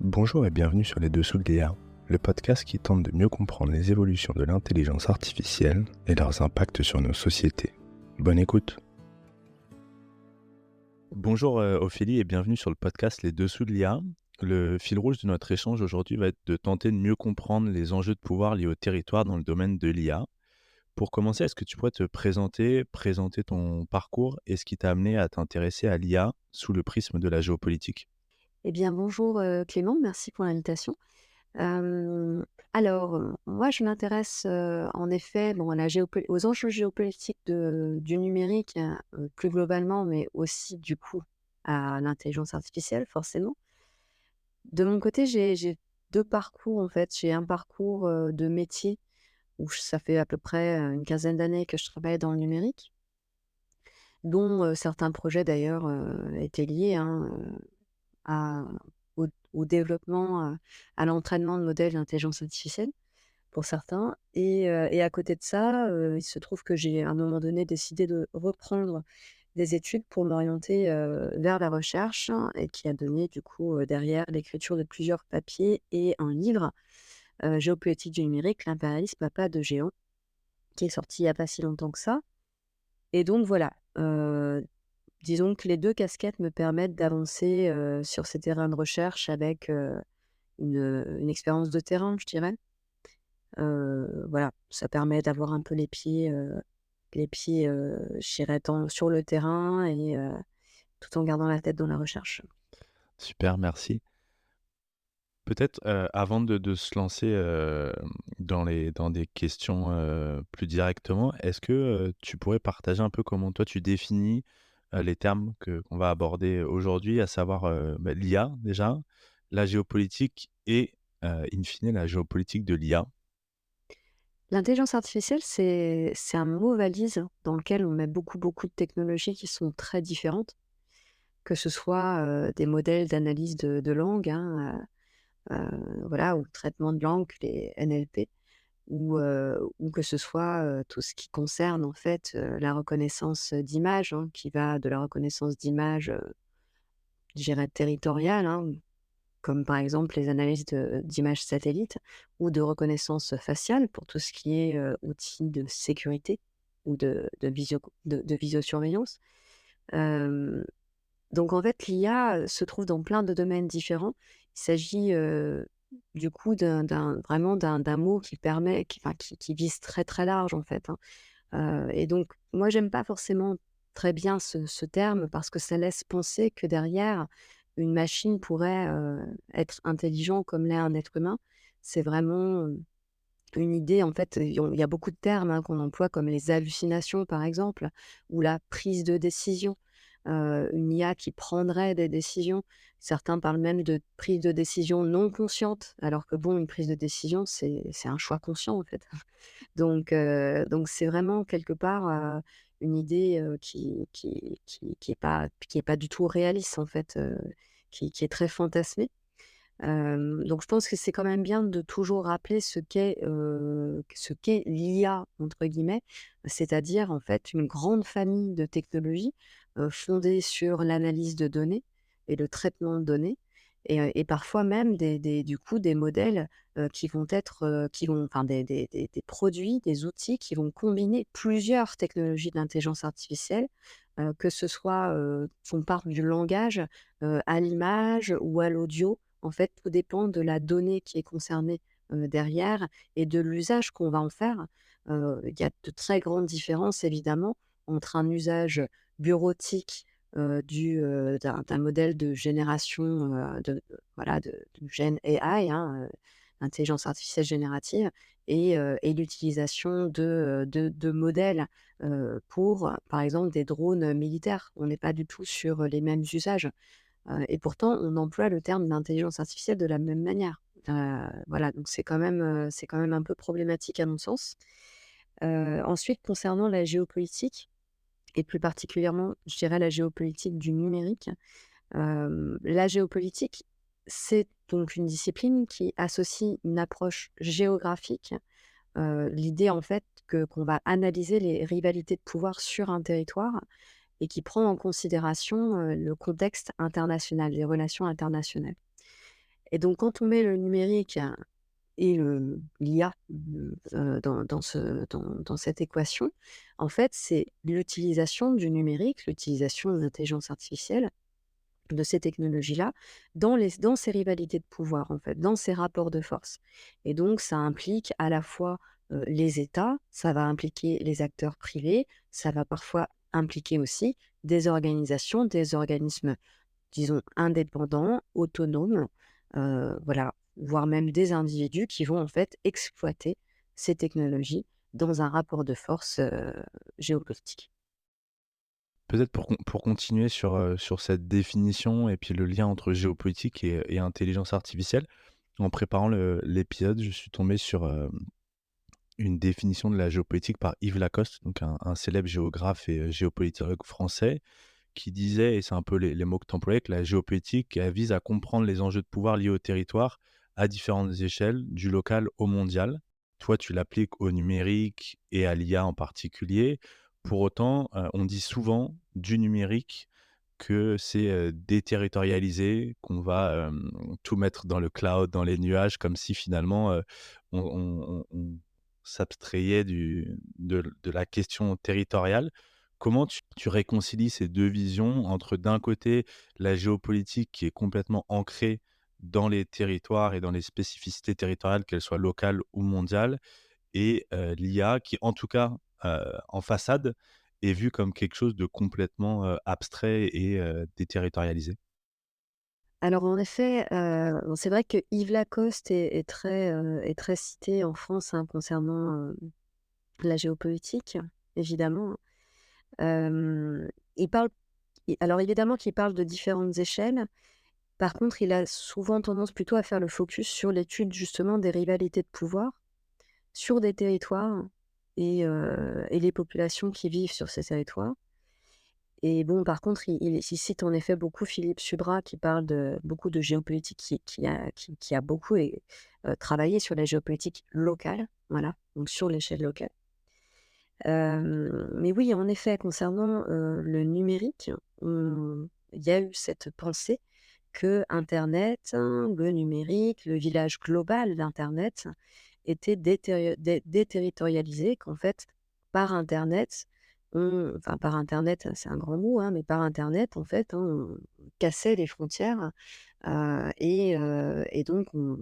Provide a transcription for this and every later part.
Bonjour et bienvenue sur Les Dessous de l'IA, le podcast qui tente de mieux comprendre les évolutions de l'intelligence artificielle et leurs impacts sur nos sociétés. Bonne écoute. Bonjour Ophélie et bienvenue sur le podcast Les Dessous de l'IA. Le fil rouge de notre échange aujourd'hui va être de tenter de mieux comprendre les enjeux de pouvoir liés au territoire dans le domaine de l'IA. Pour commencer, est-ce que tu pourrais te présenter ton parcours et ce qui t'a amené à t'intéresser à l'IA sous le prisme de la géopolitique? Eh bien, bonjour Clément, merci pour l'invitation. Moi, je m'intéresse en effet à aux enjeux géopolitiques du numérique, plus globalement, mais aussi du coup à l'intelligence artificielle, forcément. De mon côté, j'ai deux parcours en fait. J'ai un parcours de métier où ça fait à peu près une quinzaine d'années que je travaille dans le numérique, dont certains projets d'ailleurs étaient liés à au développement, à l'entraînement de modèles d'intelligence artificielle pour certains et à côté de ça, il se trouve que j'ai à un moment donné décidé de reprendre des études pour m'orienter, vers la recherche et qui a donné du coup, derrière l'écriture de plusieurs papiers et un livre, «Géopolitique du numérique, l'impérialisme à pas de géant», qui est sorti il y a pas si longtemps que ça et donc voilà, disons que les 2 casquettes me permettent d'avancer, sur ces terrains de recherche avec, une expérience de terrain, je dirais. Voilà, ça permet d'avoir un peu les pieds, je dirais dans sur le terrain et tout en gardant la tête dans la recherche. Super, merci. Peut-être, avant de se lancer, dans des questions, plus directement, est-ce que, tu pourrais partager un peu comment toi tu définis, les termes qu'on va aborder aujourd'hui, à savoir, l'IA déjà, la géopolitique et in fine la géopolitique de l'IA? L'intelligence artificielle, c'est un mot valise dans lequel on met beaucoup, beaucoup de technologies qui sont très différentes, que ce soit, des modèles d'analyse de langue, voilà, ou de traitement de langue, les NLP. Ou que ce soit, tout ce qui concerne en fait, la reconnaissance, d'images, qui va de la reconnaissance d'images, je dirais territoriale, comme par exemple les analyses d'images satellites ou de reconnaissance faciale pour tout ce qui est, outils de sécurité ou de visiosurveillance. Hem, donc en fait l'IA, se trouve dans plein de domaines différents. Il s'agit, du coup d'un mot qui permet qui vise très, très large en fait, et donc moi j'aime pas forcément très bien ce terme parce que ça laisse penser que derrière, une machine pourrait, être intelligent comme l'est un être humain. C'est vraiment, une idée en fait, il y a beaucoup de termes, qu'on emploie comme les hallucinations par exemple ou la prise de décision. Une IA qui prendrait des décisions. Certains parlent même de prise de décision non consciente alors que bon, une prise de décision c'est un choix conscient en fait. Donc c'est vraiment quelque part, une idée, qui est pas du tout réaliste en fait, qui est très fantasmée. Donc je pense que c'est quand même bien de toujours rappeler ce qu'est «l'IA» entre guillemets, c'est-à-dire en fait une grande famille de technologies, fondées sur l'analyse de données et le traitement de données et parfois même du coup des modèles, qui vont être, qui vont enfin des produits, des outils qui vont combiner plusieurs technologies d'intelligence artificielle, que ce soit, qu'on parle du langage, à l'image ou à l'audio. En fait, tout dépend de la donnée qui est concernée, derrière et de l'usage qu'on va en faire. Il y a de très grandes différences évidemment entre un usage bureautique, d'un modèle de génération, voilà de Gen AI, intelligence artificielle générative et l'utilisation de modèles, pour, par exemple, des drones militaires. On n'est pas du tout sur les mêmes usages. Et pourtant, on emploie le terme d'intelligence artificielle de la même manière. Voilà, donc c'est quand même un peu problématique à mon sens. Ensuite, concernant la géopolitique et plus particulièrement, je dirais la géopolitique du numérique. La géopolitique, c'est donc une discipline qui associe une approche géographique, l'idée en fait qu'on va analyser les rivalités de pouvoir sur un territoire et qui prend en considération, le contexte international, les relations internationales Et donc quand on met le numérique et l'IA, dans cette équation, en fait, c'est l'utilisation du numérique, l'utilisation de l'intelligence artificielle, de ces technologies-là, dans ces rivalités de pouvoir, en fait, dans ces rapports de force. Et donc ça implique à la fois, les États, ça va impliquer les acteurs privés, ça va parfois impliquer aussi des organisations, des organismes, disons, indépendants, autonomes, voilà, voire même des individus qui vont en fait exploiter ces technologies dans un rapport de force, géopolitique. Peut-être pour continuer sur cette définition et puis le lien entre géopolitique et intelligence artificielle. En préparant l'épisode, je suis tombé sur, une définition de la géopolitique par Yves Lacoste, donc un célèbre géographe et géopolitologue français, qui disait, et c'est un peu les mots que tu employais, que la géopolitique, elle vise à comprendre les enjeux de pouvoir liés au territoire à différentes échelles, du local au mondial. Toi, tu l'appliques au numérique et à l'IA en particulier. Pour autant, on dit souvent du numérique que c'est, déterritorialisé, qu'on va, tout mettre dans le cloud, dans les nuages, comme si finalement, on s'abstrayait de la question territoriale. Comment tu réconcilies ces 2 visions entre, d'un côté, la géopolitique qui est complètement ancrée dans les territoires et dans les spécificités territoriales, qu'elles soient locales ou mondiales, et l'IA qui, en tout cas, en façade, est vue comme quelque chose de complètement, abstrait et déterritorialisé? Alors en effet, bon, c'est vrai que Yves Lacoste est très cité en France, hein, concernant, la géopolitique, évidemment. Il parle alors évidemment qu'il parle de différentes échelles. Par contre, il a souvent tendance plutôt à faire le focus sur l'étude justement des rivalités de pouvoir sur des territoires et les populations qui vivent sur ces territoires. Et bon, par contre, il cite en effet beaucoup Philippe Subra qui parle beaucoup de géopolitique, qui a beaucoup travaillé sur la géopolitique locale, voilà, donc sur l'échelle locale. Mais oui, en effet, concernant, le numérique, il y a eu cette pensée que Internet, hein, le numérique, le village global d'internet était déterritorialisé, qu'en fait, par internet, enfin par internet, c'est un grand mot, hein, mais par internet, en fait, hein, on cassait les frontières, et donc on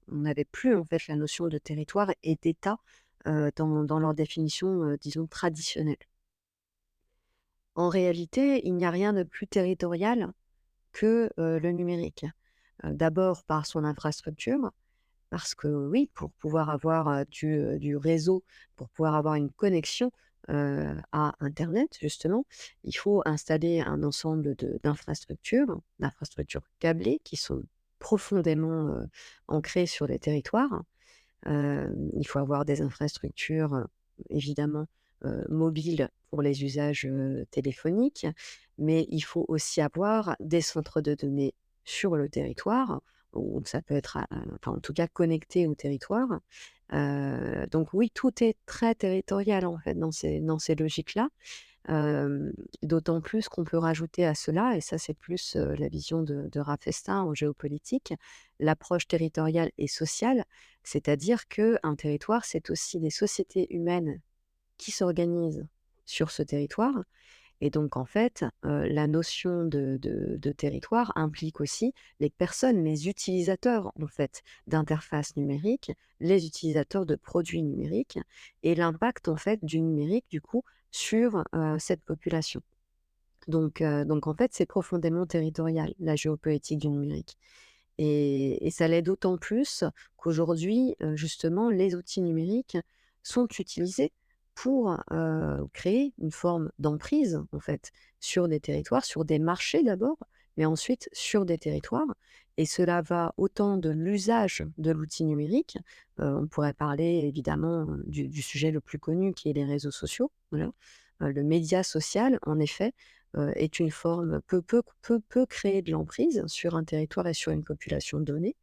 n'avait plus, en fait, la notion de territoire et d'État, dans leur définition, disons traditionnelle. En réalité, il n'y a rien de plus territorial que, le numérique. D'abord par son infrastructure, parce que oui, pour pouvoir avoir, du réseau, pour pouvoir avoir une connexion, à internet justement, il faut installer un ensemble d'infrastructures câblées qui sont profondément, ancrées sur les territoires. Il faut avoir des infrastructures, évidemment, mobiles pour les usages, téléphoniques, mais il faut aussi avoir des centres de données sur le territoire, ou ça peut être enfin, en tout cas connecté au territoire. Donc oui, tout est très territorial, en fait, dans ces logiques-là. Hem, D'autant plus qu'on peut rajouter à cela, et ça c'est plus, la vision de Ravestin en géopolitique, l'approche territoriale et sociale. C'est-à-dire qu'un territoire, c'est aussi des sociétés humaines qui s'organisent sur ce territoire, et donc en fait, la notion de territoire implique aussi les personnes, les utilisateurs en fait d'interfaces numériques, les utilisateurs de produits numériques, et l'impact en fait du numérique du coup sur, cette population. Donc en fait, c'est profondément territorial, la géopolitique du numérique, et ça l'est d'autant plus qu'aujourd'hui, justement, les outils numériques sont utilisés pour, créer une forme d'emprise, en fait, sur des territoires, sur des marchés d'abord, mais ensuite sur des territoires, et cela va autant de l'usage de l'outil numérique, on pourrait parler évidemment, du sujet le plus connu qui est les réseaux sociaux, voilà. Le média social, en effet, est une forme peut créer de l'emprise sur un territoire et sur une population donnée,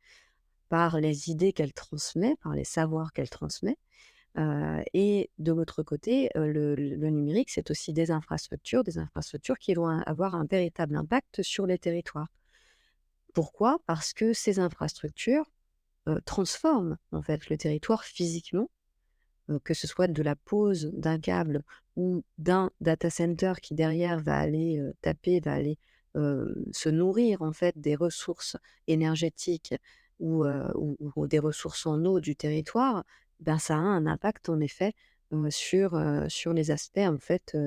par les idées qu'elle transmet, par les savoirs qu'elle transmet. Et de l'autre côté, le numérique, c'est aussi des infrastructures qui vont avoir un véritable impact sur les territoires. Pourquoi? Parce que ces infrastructures, transforment en fait le territoire physiquement, que ce soit de la pose d'un câble ou d'un data center qui derrière va aller, va aller, se nourrir en fait des ressources énergétiques ou des ressources en eau du territoire, ben, ça a un impact en effet, sur les aspects en fait,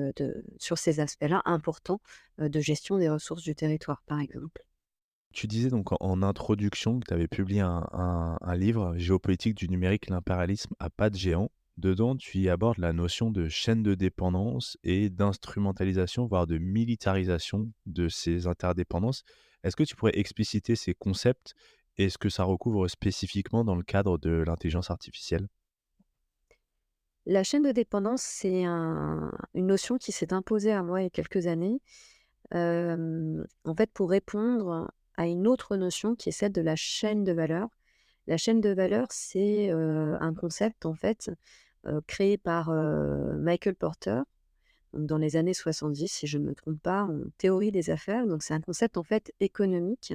sur ces aspects-là importants, de gestion des ressources du territoire, par exemple. Tu disais donc en introduction que tu avais publié un livre, «Géopolitique du numérique, l'impérialisme à pas de géant». Dedans, tu y abordes la notion de chaîne de dépendance et d'instrumentalisation, voire de militarisation de ces interdépendances. Est-ce que tu pourrais expliciter ces concepts et ce que ça recouvre spécifiquement dans le cadre de l'intelligence artificielle? La chaîne de dépendance, c'est une notion qui s'est imposée à moi il y a quelques années, en fait, pour répondre à une autre notion qui est celle de la chaîne de valeur. La chaîne de valeur, c'est, un concept, en fait, créé par, Michael Porter, donc dans les années 70, si je ne me trompe pas, en théorie des affaires. Donc c'est un concept, en fait, économique,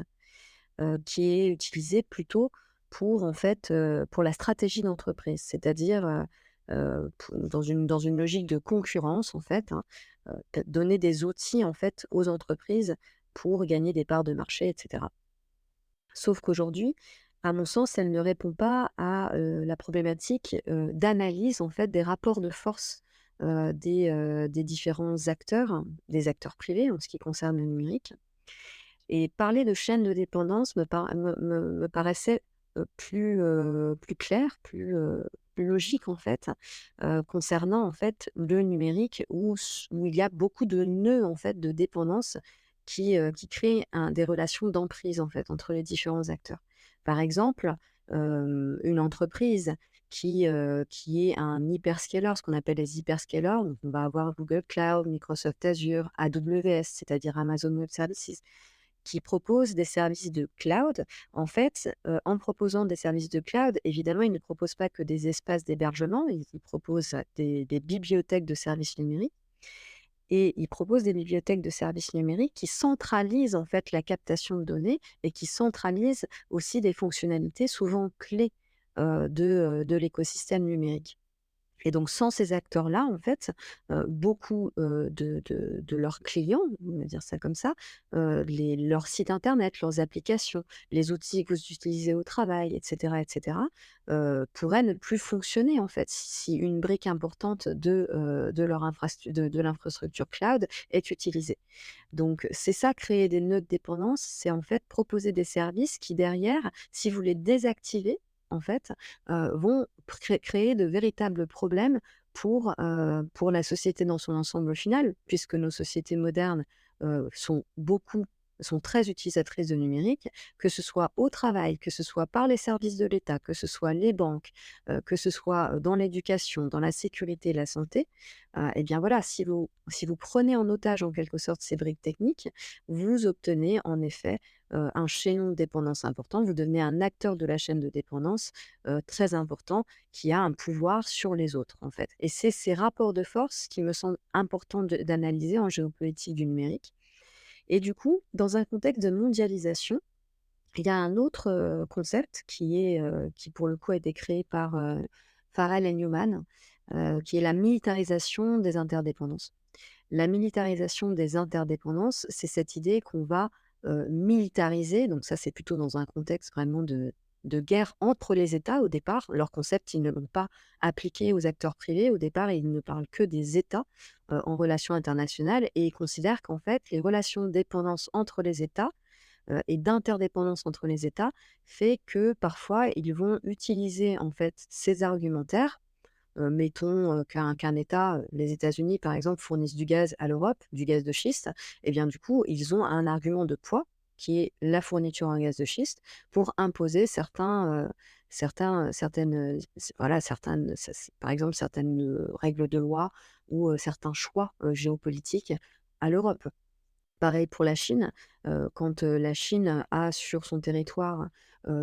qui est utilisé plutôt pour, en fait, pour la stratégie d'entreprise. C'est-à-dire, pou dans une logique de concurrence, en fait, hein, donner des outils, en fait, aux entreprises pour gagner des parts de marché et cetera. Sauf qu'aujourd'hui, à mon sens, elle ne répond pas à, la problématique, d'analyse, en fait, des rapports de force, des différents acteurs, hein, des acteurs privés en ce qui concerne le numérique. Et parler de chaîne de dépendance me paraissait, plus clair, plus logique en fait, concernant en fait le numérique où il y a beaucoup de nœuds en fait de dépendance qui créent des relations d'emprise en fait entre les différents acteurs. Par exemple, une entreprise qui est un hyperscaler, ce qu'on appelle les hyperscalers, donc on va avoir Google Cloud, Microsoft Azure, AWS, c'est-à-dire Amazon Web Services qui proposent des services de cloud. En fait, en proposant des services de cloud, évidemment, ils ne proposent pas que des espaces d'hébergement, ils proposent des bibliothèques de services numériques et ils proposent des bibliothèques de services numériques qui centralisent, en fait, la captation de données et qui centralisent aussi des fonctionnalités souvent clés, de l'écosystème numérique. Et donc sans ces acteurs-là, en fait, beaucoup, de leurs clients, on va dire ça comme ça, leurs sites internet, leurs applications, les outils que vous utilisez au travail et cetera, pourraient ne plus fonctionner, en fait, si une brique importante de leur de l'infrastructure cloud est utilisée. Donc c'est ça, créer des nœuds de dépendance, c'est en fait proposer des services qui derrière, si vous les désactivez, en fait, vont créer de véritables problèmes pour la société dans son ensemble au final, puisque nos sociétés modernes, sont beaucoup sont très utilisatrices de numérique, que ce soit au travail, que ce soit par les services de l'État, que ce soit les banques, que ce soit, dans l'éducation, dans la sécurité la santé. Et bien voilà, si vous prenez en otage en quelque sorte ces briques techniques, vous obtenez en effet, un chaînon de dépendance important. Vous devenez un acteur de la chaîne de dépendance, très important qui a un pouvoir sur les autres, en fait. Et c'est ces rapports de force qui me semblent importants d'analyser en géopolitique du numérique. Et du coup, dans un contexte de mondialisation, il y a un autre, concept qui pour le coup a été créé par, Farrell et Newman, qui est la militarisation des interdépendances. La militarisation des interdépendances, c'est cette idée qu'on va, militariser, donc ça, c'est plutôt dans un contexte vraiment de guerre entre les États au départ. Leur concept, ils ne l'ont pas appliqué aux acteurs privés. Au départ, ils ne parlent que des États, en relations internationales et ils considèrent qu'en fait, les relations de dépendance entre les États, et d'interdépendance entre les États fait que parfois ils vont utiliser en fait ces argumentaires. Mettons, qu'un État, les États-Unis par exemple fournissent du gaz à l'Europe, du gaz de schiste et bien du coup ils ont un argument de poids qui est la fourniture en gaz de schiste pour imposer certaines, voilà certaines par exemple certaines, règles de loi ou, certains choix, géopolitiques à l'Europe. Pareil pour la Chine, quand, la Chine a sur son territoire,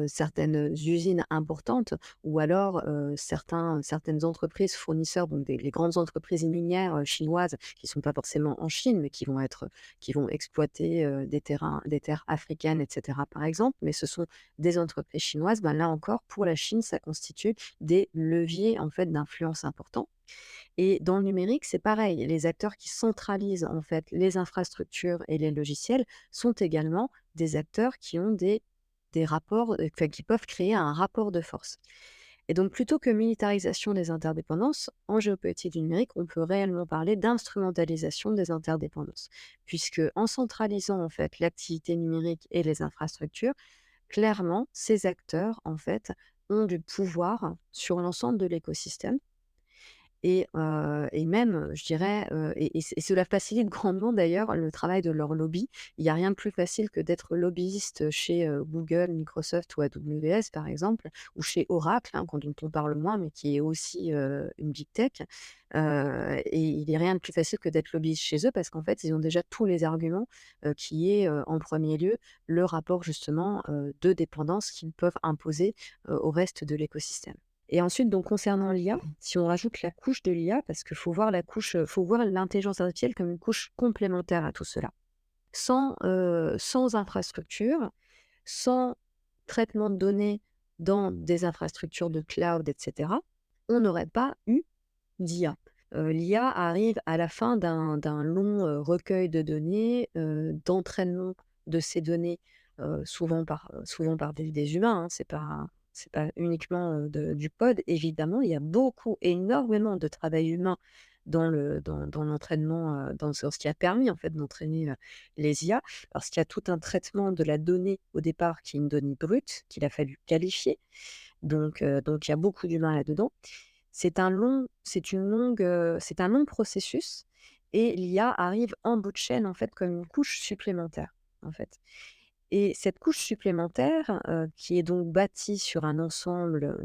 certaines usines importantes ou alors, certaines entreprises fournisseurs, donc les grandes entreprises minières, chinoises qui ne sont pas forcément en Chine, mais qui vont exploiter, des terres africaines et cetera, par exemple, mais ce sont des entreprises chinoises. Ben, là encore, pour la Chine, ça constitue des leviers, en fait, d'influence importants. Et dans le numérique, c'est pareil. Les acteurs qui centralisent en fait les infrastructures et les logiciels sont également des acteurs qui ont des rapports, enfin, qui peuvent créer un rapport de force. Et donc, plutôt que militarisation des interdépendances, en géopolitique du numérique, on peut réellement parler d'instrumentalisation des interdépendances, puisque en centralisant en fait l'activité numérique et les infrastructures, clairement, ces acteurs en fait ont du pouvoir sur l'ensemble de l'écosystème et même, je dirais, et cela facilite grandement d'ailleurs le travail de leur lobby. Il y a rien de plus facile que d'être lobbyiste chez, Google, Microsoft ou AWS par exemple, ou chez Oracle, hein, dont on parle moins, mais qui est aussi, une big tech. Et il est rien de plus facile que d'être lobbyiste chez eux parce qu'en fait, ils ont déjà tous les arguments, qui est, en premier lieu, le rapport justement, de dépendance qu'ils peuvent imposer, au reste de l'écosystème. Et ensuite, donc concernant l'IA, si on rajoute la couche de l'IA, parce qu'il faut voir faut voir l'intelligence artificielle comme une couche complémentaire à tout cela. Sans infrastructure, sans traitement de données dans des infrastructures de cloud, et cetera, on n'aurait pas eu d'IA. L'IA arrive à la fin d'un long, recueil de données, d'entraînement de ces données, souvent par des humains, hein. C'est pas uniquement, du code évidemment. Il y a énormément de travail humain dans l'entraînement, dans ce qui a permis en fait d'entraîner, les IA. Parce qu'il y a tout un traitement de la donnée au départ qui est une donnée brute, qu'il a fallu qualifier. Donc il y a beaucoup d'humains là-dedans. C'est un long processus et l'IA arrive en bout de chaîne, en fait, comme une couche supplémentaire, en fait. Et cette couche supplémentaire, qui est donc bâtie sur un ensemble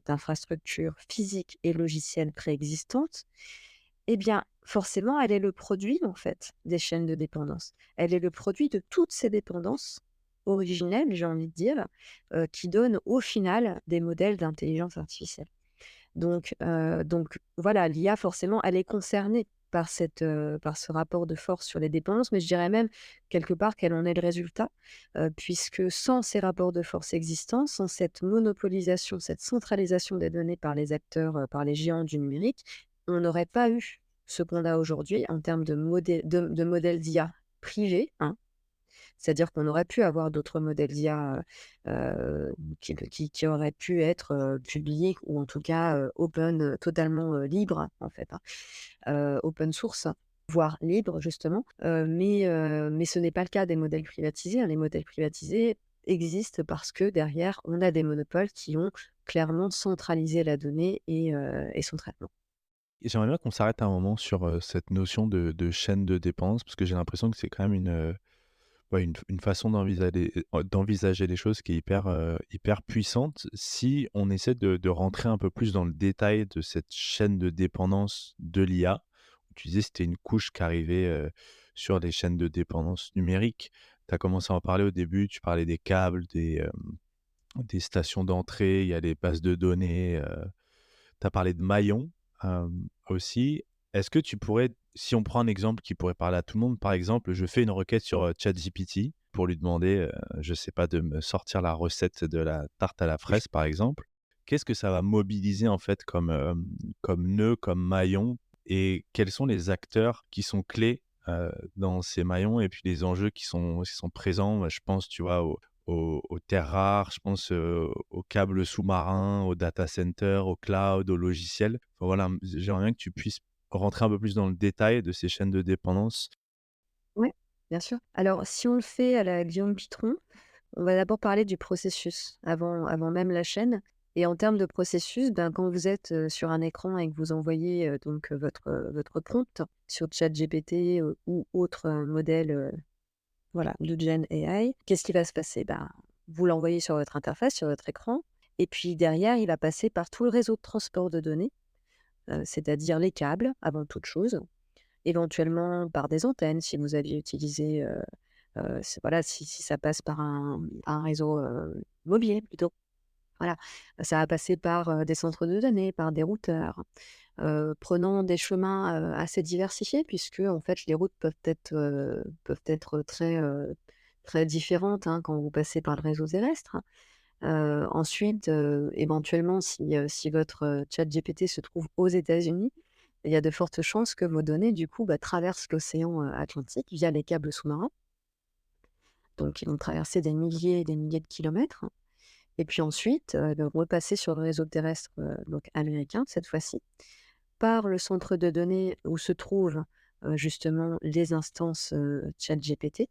d'infrastructures physiques et logicielles préexistantes, eh bien, forcément, elle est le produit, en fait, des chaînes de dépendance. Elle est le produit de toutes ces dépendances originelles, j'ai envie de dire, qui donnent au final des modèles d'intelligence artificielle. Donc voilà, l'IA forcément, elle est concernée par ce rapport de force sur les dépendances, mais je dirais même quelque part qu'elle en est le résultat, puisque sans ces rapports de force existants, sans cette monopolisation, cette centralisation des données par les acteurs, par les géants du numérique, on n'aurait pas eu ce qu'on a aujourd'hui en termes de modèles d'IA privés, hein. C'est-à-dire qu'on aurait pu avoir d'autres modèles d'IA, qui auraient pu être, publiés ou en tout cas, totalement, libres en fait, hein, open source, voire libres justement, mais ce n'est pas le cas des modèles privatisés, hein. Les modèles privatisés existent parce que derrière, on a des monopoles qui ont clairement centralisé la donnée et son traitement. Et j'aimerais bien qu'on s'arrête un moment sur, cette notion de chaîne de dépendance parce que j'ai l'impression que c'est quand même ouais, une façon d'envisager les choses qui est hyper puissante. Si on essaie de rentrer un peu plus dans le détail de cette chaîne de dépendance de l'IA, tu disais que c'était une couche qui arrivait, sur les chaînes de dépendance numérique. Tu as commencé à en parler au début, tu parlais des câbles, des stations d'entrée, il y a des bases de données, tu as parlé de maillons, aussi. Est-ce que tu pourrais, si on prend un exemple qui pourrait parler à tout le monde, par exemple, je fais une requête sur, ChatGPT pour lui demander, je sais pas, de me sortir la recette de la tarte à la fraise, par exemple. Qu'est-ce que ça va mobiliser, en fait, comme nœud, comme maillon? Et quels sont les acteurs qui sont clés, dans ces maillons et puis les enjeux qui sont présents? Moi, je pense, tu vois, aux terres rares, je pense, aux câbles sous-marins, aux data centers, au cloud, aux logiciels. Enfin voilà, j'aimerais bien que tu puisses rentrer un peu plus dans le détail de ces chaînes de dépendance. Oui, bien sûr. Alors si on le fait à la Guillaume Pitron, on va d'abord parler du processus avant même la chaîne et en termes de processus, ben, quand vous êtes, sur un écran et que vous envoyez, votre prompt sur ChatGPT, ou autre, modèle, voilà, de Gen AI, qu'est-ce qui va se passer? Ben, vous l'envoyez sur votre interface, sur votre écran et puis derrière, il va passer par tout le réseau de transport de données, c'est-à-dire les câbles avant toute chose. éventuellement par des antennes si vous aviez utilisé, voilà, si ça passe par un réseau, mobile plutôt. Voilà, ça va passer par, des centres de données, par des routeurs, prenant des chemins, assez diversifiés puisque en fait les routes peuvent être très différentes, hein, quand vous passez par le réseau terrestre. Ensuite, éventuellement si votre, ChatGPT se trouve aux États-Unis, il y a de fortes chances que vos données du coup, bah, traversent l'océan, Atlantique via les câbles sous-marins. Donc ils vont traverser des milliers et des milliers de kilomètres. Et puis ensuite, de repasser sur le réseau terrestre, donc américain cette fois-ci, par le centre de données où se trouvent, justement les instances, ChatGPT,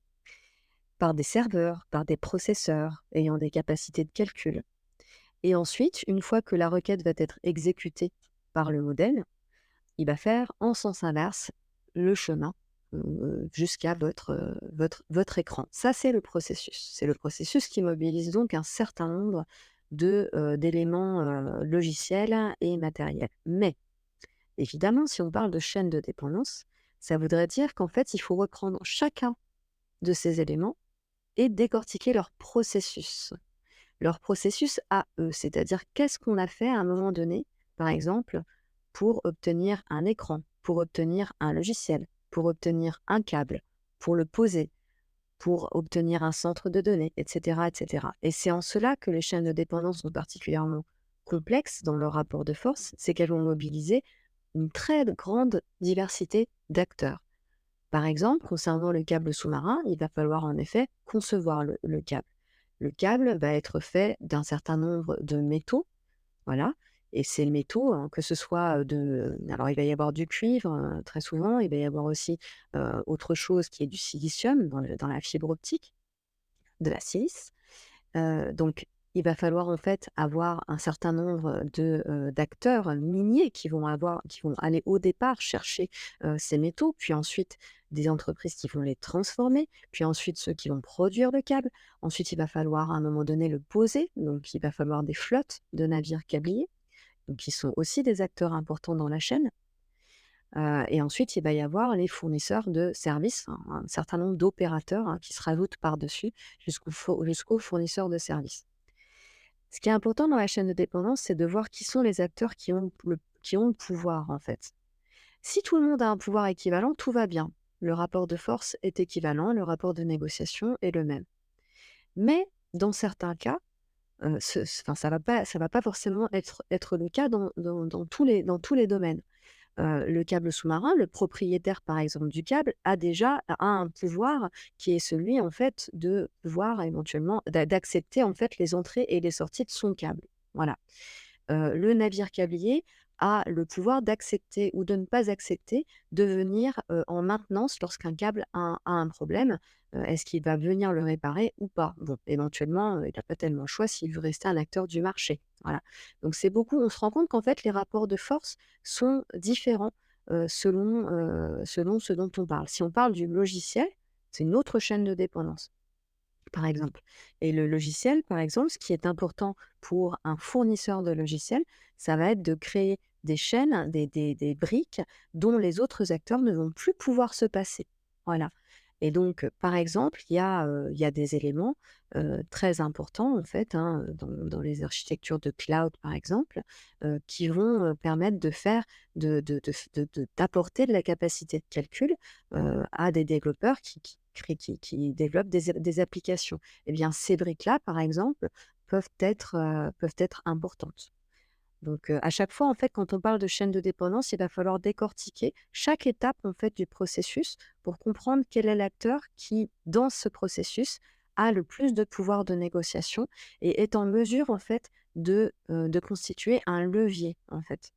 par des serveurs, par des processeurs ayant des capacités de calcul. Et ensuite, une fois que la requête va être exécutée par le modèle, il va faire en sens inverse le chemin, jusqu'à votre écran. Ça, c'est le processus. C'est le processus qui mobilise donc un certain nombre d'éléments, logiciels et matériels. Mais évidemment, si on parle de chaîne de dépendance, ça voudrait dire qu'en fait, il faut reprendre chacun de ces éléments et décortiquer leur processus à eux. C'est-à-dire qu'est-ce qu'on a fait à un moment donné, par exemple, pour obtenir un écran, pour obtenir un logiciel, pour obtenir un câble, pour le poser, pour obtenir un centre de données, etc., etc. Et c'est en cela que les chaînes de dépendance sont particulièrement complexes dans leur rapport de force, c'est qu'elles vont mobiliser une très grande diversité d'acteurs. Par exemple, concernant le câble sous-marin, il va falloir en effet concevoir le câble. Le câble va être fait d'un certain nombre de métaux, voilà, et ces métaux, hein, que ce soit, alors il va y avoir du cuivre, très souvent, il va y avoir aussi, autre chose qui est du silicium dans la fibre optique, de la silice. Donc il va falloir en fait avoir un certain nombre d'acteurs miniers qui vont aller au départ chercher, ces métaux, puis ensuite des entreprises qui vont les transformer, puis ensuite ceux qui vont produire le câble. Ensuite, il va falloir à un moment donné le poser, donc il va falloir des flottes de navires câbliers, donc qui sont aussi des acteurs importants dans la chaîne. Et ensuite, il va y avoir les fournisseurs de services, un certain nombre d'opérateurs, hein, qui se rajoutent par-dessus jusqu'aux fournisseurs de services. Ce qui est important dans la chaîne de dépendance, c'est de voir qui sont les acteurs qui ont le pouvoir, en fait. Si tout le monde a un pouvoir équivalent, tout va bien. Le rapport de force est équivalent, le rapport de négociation est le même. Mais dans certains cas, enfin, ça va pas forcément être le cas dans tous les domaines. Le câble sous-marin, le propriétaire, par exemple, du câble a un pouvoir qui est celui, en fait, de pouvoir éventuellement d'accepter, en fait, les entrées et les sorties de son câble. Voilà. Le navire câblier a le pouvoir d'accepter ou de ne pas accepter de venir, en maintenance lorsqu'un câble a un problème. Est-ce qu'il va venir le réparer ou pas? Bon, éventuellement, il n'a pas tellement le choix s'il veut rester un acteur du marché. Voilà. Donc c'est beaucoup on se rend compte qu'en fait les rapports de force sont différents, selon ce dont on parle. Si on parle du logiciel, c'est une autre chaîne de dépendance par exemple. Et le logiciel, par exemple, ce qui est important pour un fournisseur de logiciels, ça va être de créer des chaînes, des briques dont les autres acteurs ne vont plus pouvoir se passer. Voilà. Et donc, par exemple, il y a des éléments très importants, en fait, hein, dans les architectures de cloud, par exemple, qui vont permettre d'apporter de la capacité de calcul à des développeurs qui développent des applications. Eh bien, ces briques-là, par exemple, peuvent être importantes. Donc, à chaque fois, en fait, quand on parle de chaîne de dépendance, il va falloir décortiquer chaque étape, en fait, du processus pour comprendre quel est l'acteur qui, dans ce processus, a le plus de pouvoir de négociation et est en mesure, en fait, de constituer un levier, en fait.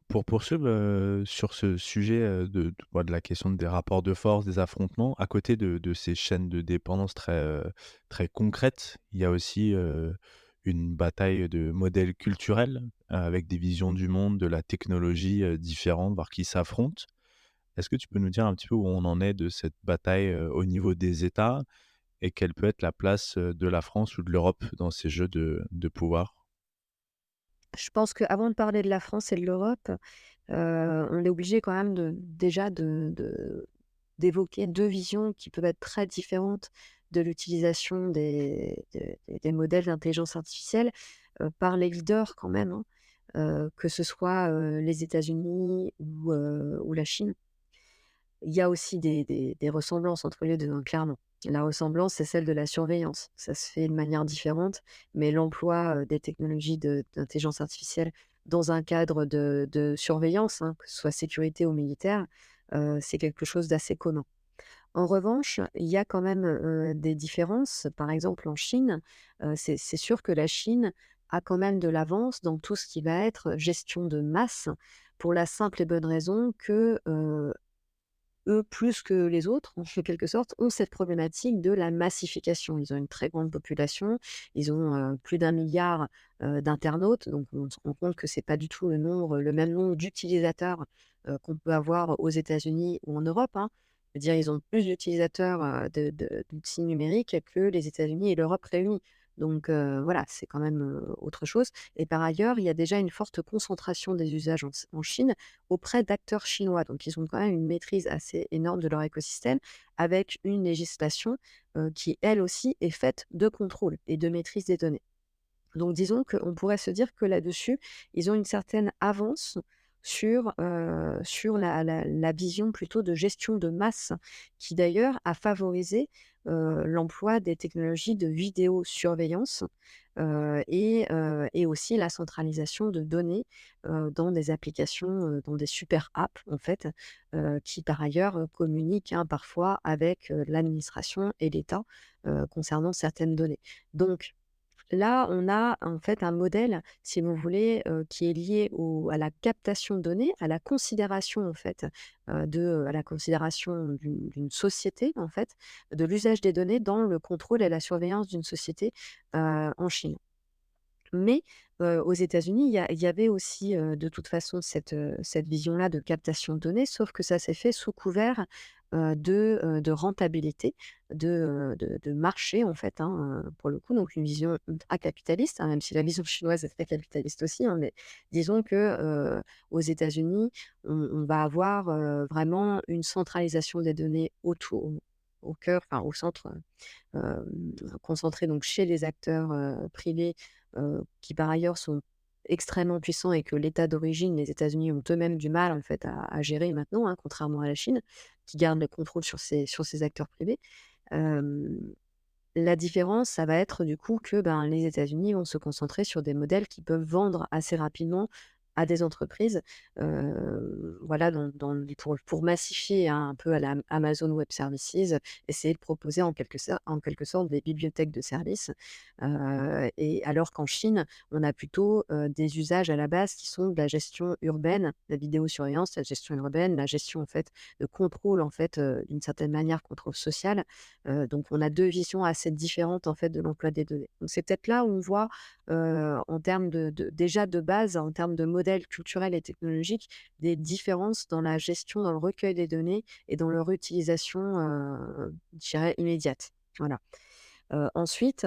Pour poursuivre, sur ce sujet, de la question des rapports de force, des affrontements, à côté de ces chaînes de dépendance très concrètes, il y a aussi, une bataille de modèles culturels, avec des visions du monde, de la technologie, différentes, voire qui s'affrontent. Est-ce que tu peux nous dire un petit peu où on en est de cette bataille, au niveau des États et quelle peut être la place, de la France ou de l'Europe dans ces jeux de pouvoir? Je pense qu'avant de parler de la France et de l'Europe, on est obligé quand même d'évoquer 2 visions qui peuvent être très différentes de l'utilisation des modèles d'intelligence artificielle, par les leaders quand même, hein, que ce soit, les États-Unis ou la Chine. Il y a aussi des ressemblances entre les 2, hein, clairement. La ressemblance, c'est celle de la surveillance. Ça se fait de manière différente, mais l'emploi, des technologies d'intelligence artificielle dans un cadre de surveillance, hein, que ce soit sécurité ou militaire, c'est quelque chose d'assez commun. En revanche, il y a quand même, des différences. Par exemple, en Chine, c'est sûr que la Chine a quand même de l'avance dans tout ce qui va être gestion de masse, pour la simple et bonne raison que, eux, plus que les autres, en quelque sorte, ont cette problématique de la massification. Ils ont une très grande population, ils ont, plus d'1 milliard d'internautes, donc on se rend compte que c'est pas du tout le même nombre d'utilisateurs, qu'on peut avoir aux États-Unis ou en Europe, hein. Je veux dire, ils ont plus d'utilisateurs, d'outils numériques que les États-Unis et l'Europe réunis. Donc voilà, c'est quand même, autre chose et par ailleurs, il y a déjà une forte concentration des usages en Chine auprès d'acteurs chinois. Donc ils ont quand même une maîtrise assez énorme de leur écosystème avec une législation, qui elle aussi est faite de contrôle et de maîtrise des données. Donc disons qu'on pourrait se dire que là-dessus, ils ont une certaine avance sur la vision plutôt de gestion de masse qui d'ailleurs a favorisé, l'emploi des technologies de vidéosurveillance, et aussi la centralisation de données, dans des applications, dans des super apps en fait, qui par ailleurs, communiquent, hein, parfois avec, l'administration et l'État, concernant certaines données. Donc là, on a en fait un modèle, si vous voulez, qui est lié à la captation de données, à la considération en fait, à la considération d'une société en fait, de l'usage des données dans le contrôle et la surveillance d'une société, en Chine. Mais, aux États-Unis, il y avait aussi, de toute façon cette vision-là de captation de données, sauf que ça s'est fait sous couvert, de rentabilité, de marché en fait, hein, pour le coup, donc une vision ultra capitaliste, hein, même si la vision chinoise est très capitaliste aussi, hein, mais disons que, aux États-Unis, on va avoir, vraiment une centralisation des données au cœur, enfin au centre, concentrés donc chez les acteurs, privés, qui par ailleurs sont extrêmement puissants et que l'État d'origine, les États-Unis, ont eux-mêmes du mal en fait à gérer maintenant, hein, contrairement à la Chine, qui garde le contrôle sur ces acteurs privés. Hem, la différence, ça va être du coup que, ben, les États-Unis vont se concentrer sur des modèles qui peuvent vendre assez rapidement à des entreprises, voilà, pour massifier, hein, un peu à la Amazon Web Services, essayer de proposer en quelque sorte des bibliothèques de services, et alors qu'en Chine, on a plutôt, des usages à la base qui sont de la gestion urbaine, la vidéosurveillance, la gestion urbaine, la gestion en fait de contrôle en fait, d'une certaine manière, contrôle social. Donc on a 2 visions assez différentes en fait de l'emploi des données. Donc c'est peut-être là où on voit, en termes déjà de base, en termes de modèles culturels et technologiques, des différences dans la gestion, dans le recueil des données et dans leur utilisation, je dirais immédiate. Voilà. Ensuite,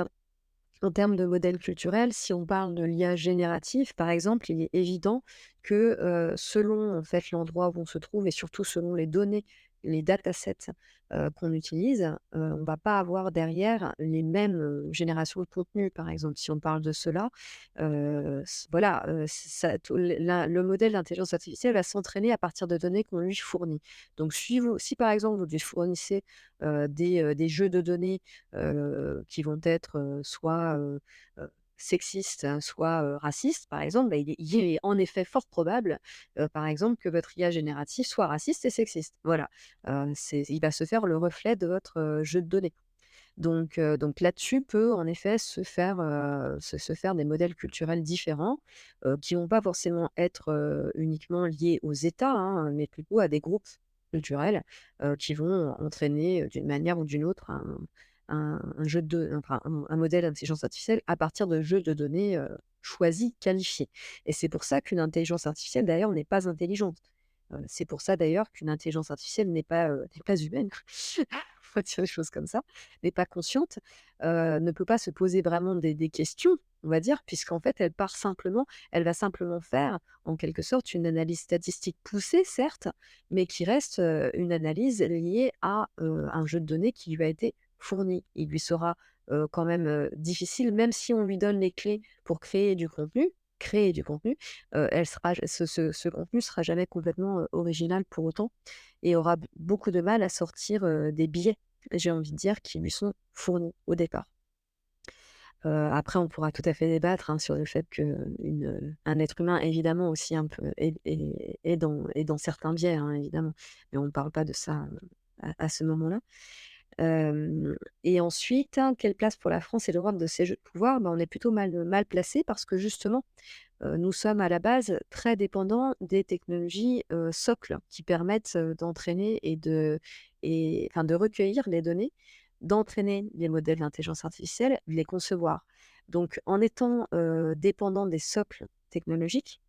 en termes de modèles culturels, si on parle de l'IA générative, par exemple, il est évident que, selon en fait l'endroit où on se trouve et surtout selon les données, les datasets, qu'on utilise, on va pas avoir derrière les mêmes, générations de contenu, par exemple. Si on parle de cela, voilà, ça tout le modèle d'intelligence artificielle va s'entraîner à partir de données qu'on lui fournit. Donc si par exemple vous lui fournissez, des jeux de données, qui vont être, soit, sexistes, hein, soit, racistes, par exemple, bah, il est en effet fort probable, par exemple, que votre IA générative soit raciste et sexiste. Voilà, il va se faire le reflet de votre, jeu de données. Donc là-dessus peut en effet se faire des modèles culturels différents, qui vont pas forcément être, uniquement liés aux États, hein, mais plutôt à des groupes culturels, qui vont entraîner, d'une manière ou d'une autre un jeu de enfin un modèle d'intelligence artificielle à partir de jeux de données, choisis, qualifiés et c'est pour ça qu'une intelligence artificielle d'ailleurs n'est pas intelligente. C'est pour ça d'ailleurs qu'une intelligence artificielle n'est pas humaine. on va dire les choses comme ça, n'est pas consciente, ne peut pas se poser vraiment des questions, on va dire, puisqu'en fait, elle va simplement faire, en quelque sorte, une analyse statistique poussée, certes, mais qui reste, une analyse liée à, un jeu de données qui lui a été fourni. Il lui sera, quand même, difficile, même si on lui donne les clés pour créer du contenu, elle sera ce contenu sera jamais complètement, original pour autant et aura beaucoup de mal à sortir, des biais, j'ai envie de dire, qui lui sont fournis au départ. Après on pourra tout à fait débattre, hein, sur le fait un être humain évidemment aussi un peu est dans certains biais, hein, évidemment, mais on ne parle pas de ça, à ce moment-là. Hem Et ensuite, hein, quelle place pour la France et l'Europe de ces jeux de pouvoir? On est plutôt mal placés parce que justement, nous sommes à la base très dépendants des technologies, socles qui permettent, d'entraîner enfin de recueillir les données, d'entraîner les modèles d'intelligence artificielle, de les concevoir. Donc en étant, dépendants des socles technologiques,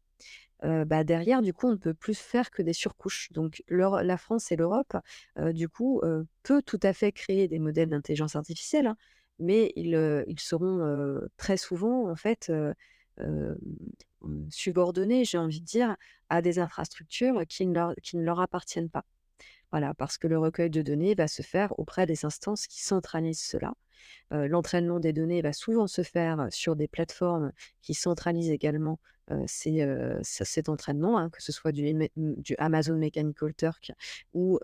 derrière du coup on ne peut plus faire que des surcouches. Donc la France et l'Europe, du coup, peut tout à fait créer des modèles d'intelligence artificielle, hein, mais ils seront, très souvent en fait, hem, subordonnés, j'ai envie de dire, à des infrastructures qui ne leur appartiennent pas. Voilà, parce que le recueil de données va se faire auprès des instances qui centralisent cela. L'entraînement des données va souvent se faire sur des plateformes qui centralisent également, cet entraînement, hein, que ce soit du Amazon Mechanical Turk ou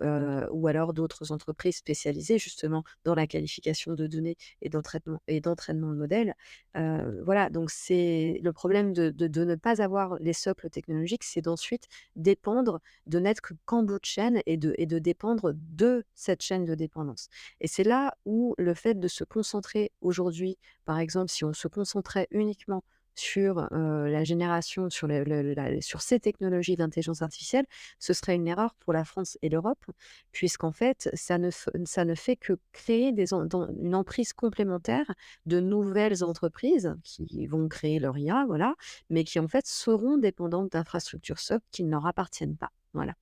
alors d'autres entreprises spécialisées justement dans la qualification de données et d'entraînement de modèles. Voilà, donc c'est le problème de ne pas avoir les socles technologiques, c'est d'ensuite dépendre, de n'être qu'en bout de chaîne et de dépendre de cette chaîne de dépendance. Et c'est là où le fait de se concentrer aujourd'hui, par exemple, si on se concentrait uniquement sur, la génération, sur ces technologies d'intelligence artificielle, ce serait une erreur pour la France et l'Europe, puisqu'en fait, ça ne fait que créer une emprise complémentaire de nouvelles entreprises qui vont créer leur IA, voilà, mais qui en fait seront dépendantes d'infrastructures socle qui ne leur appartiennent pas. Voilà.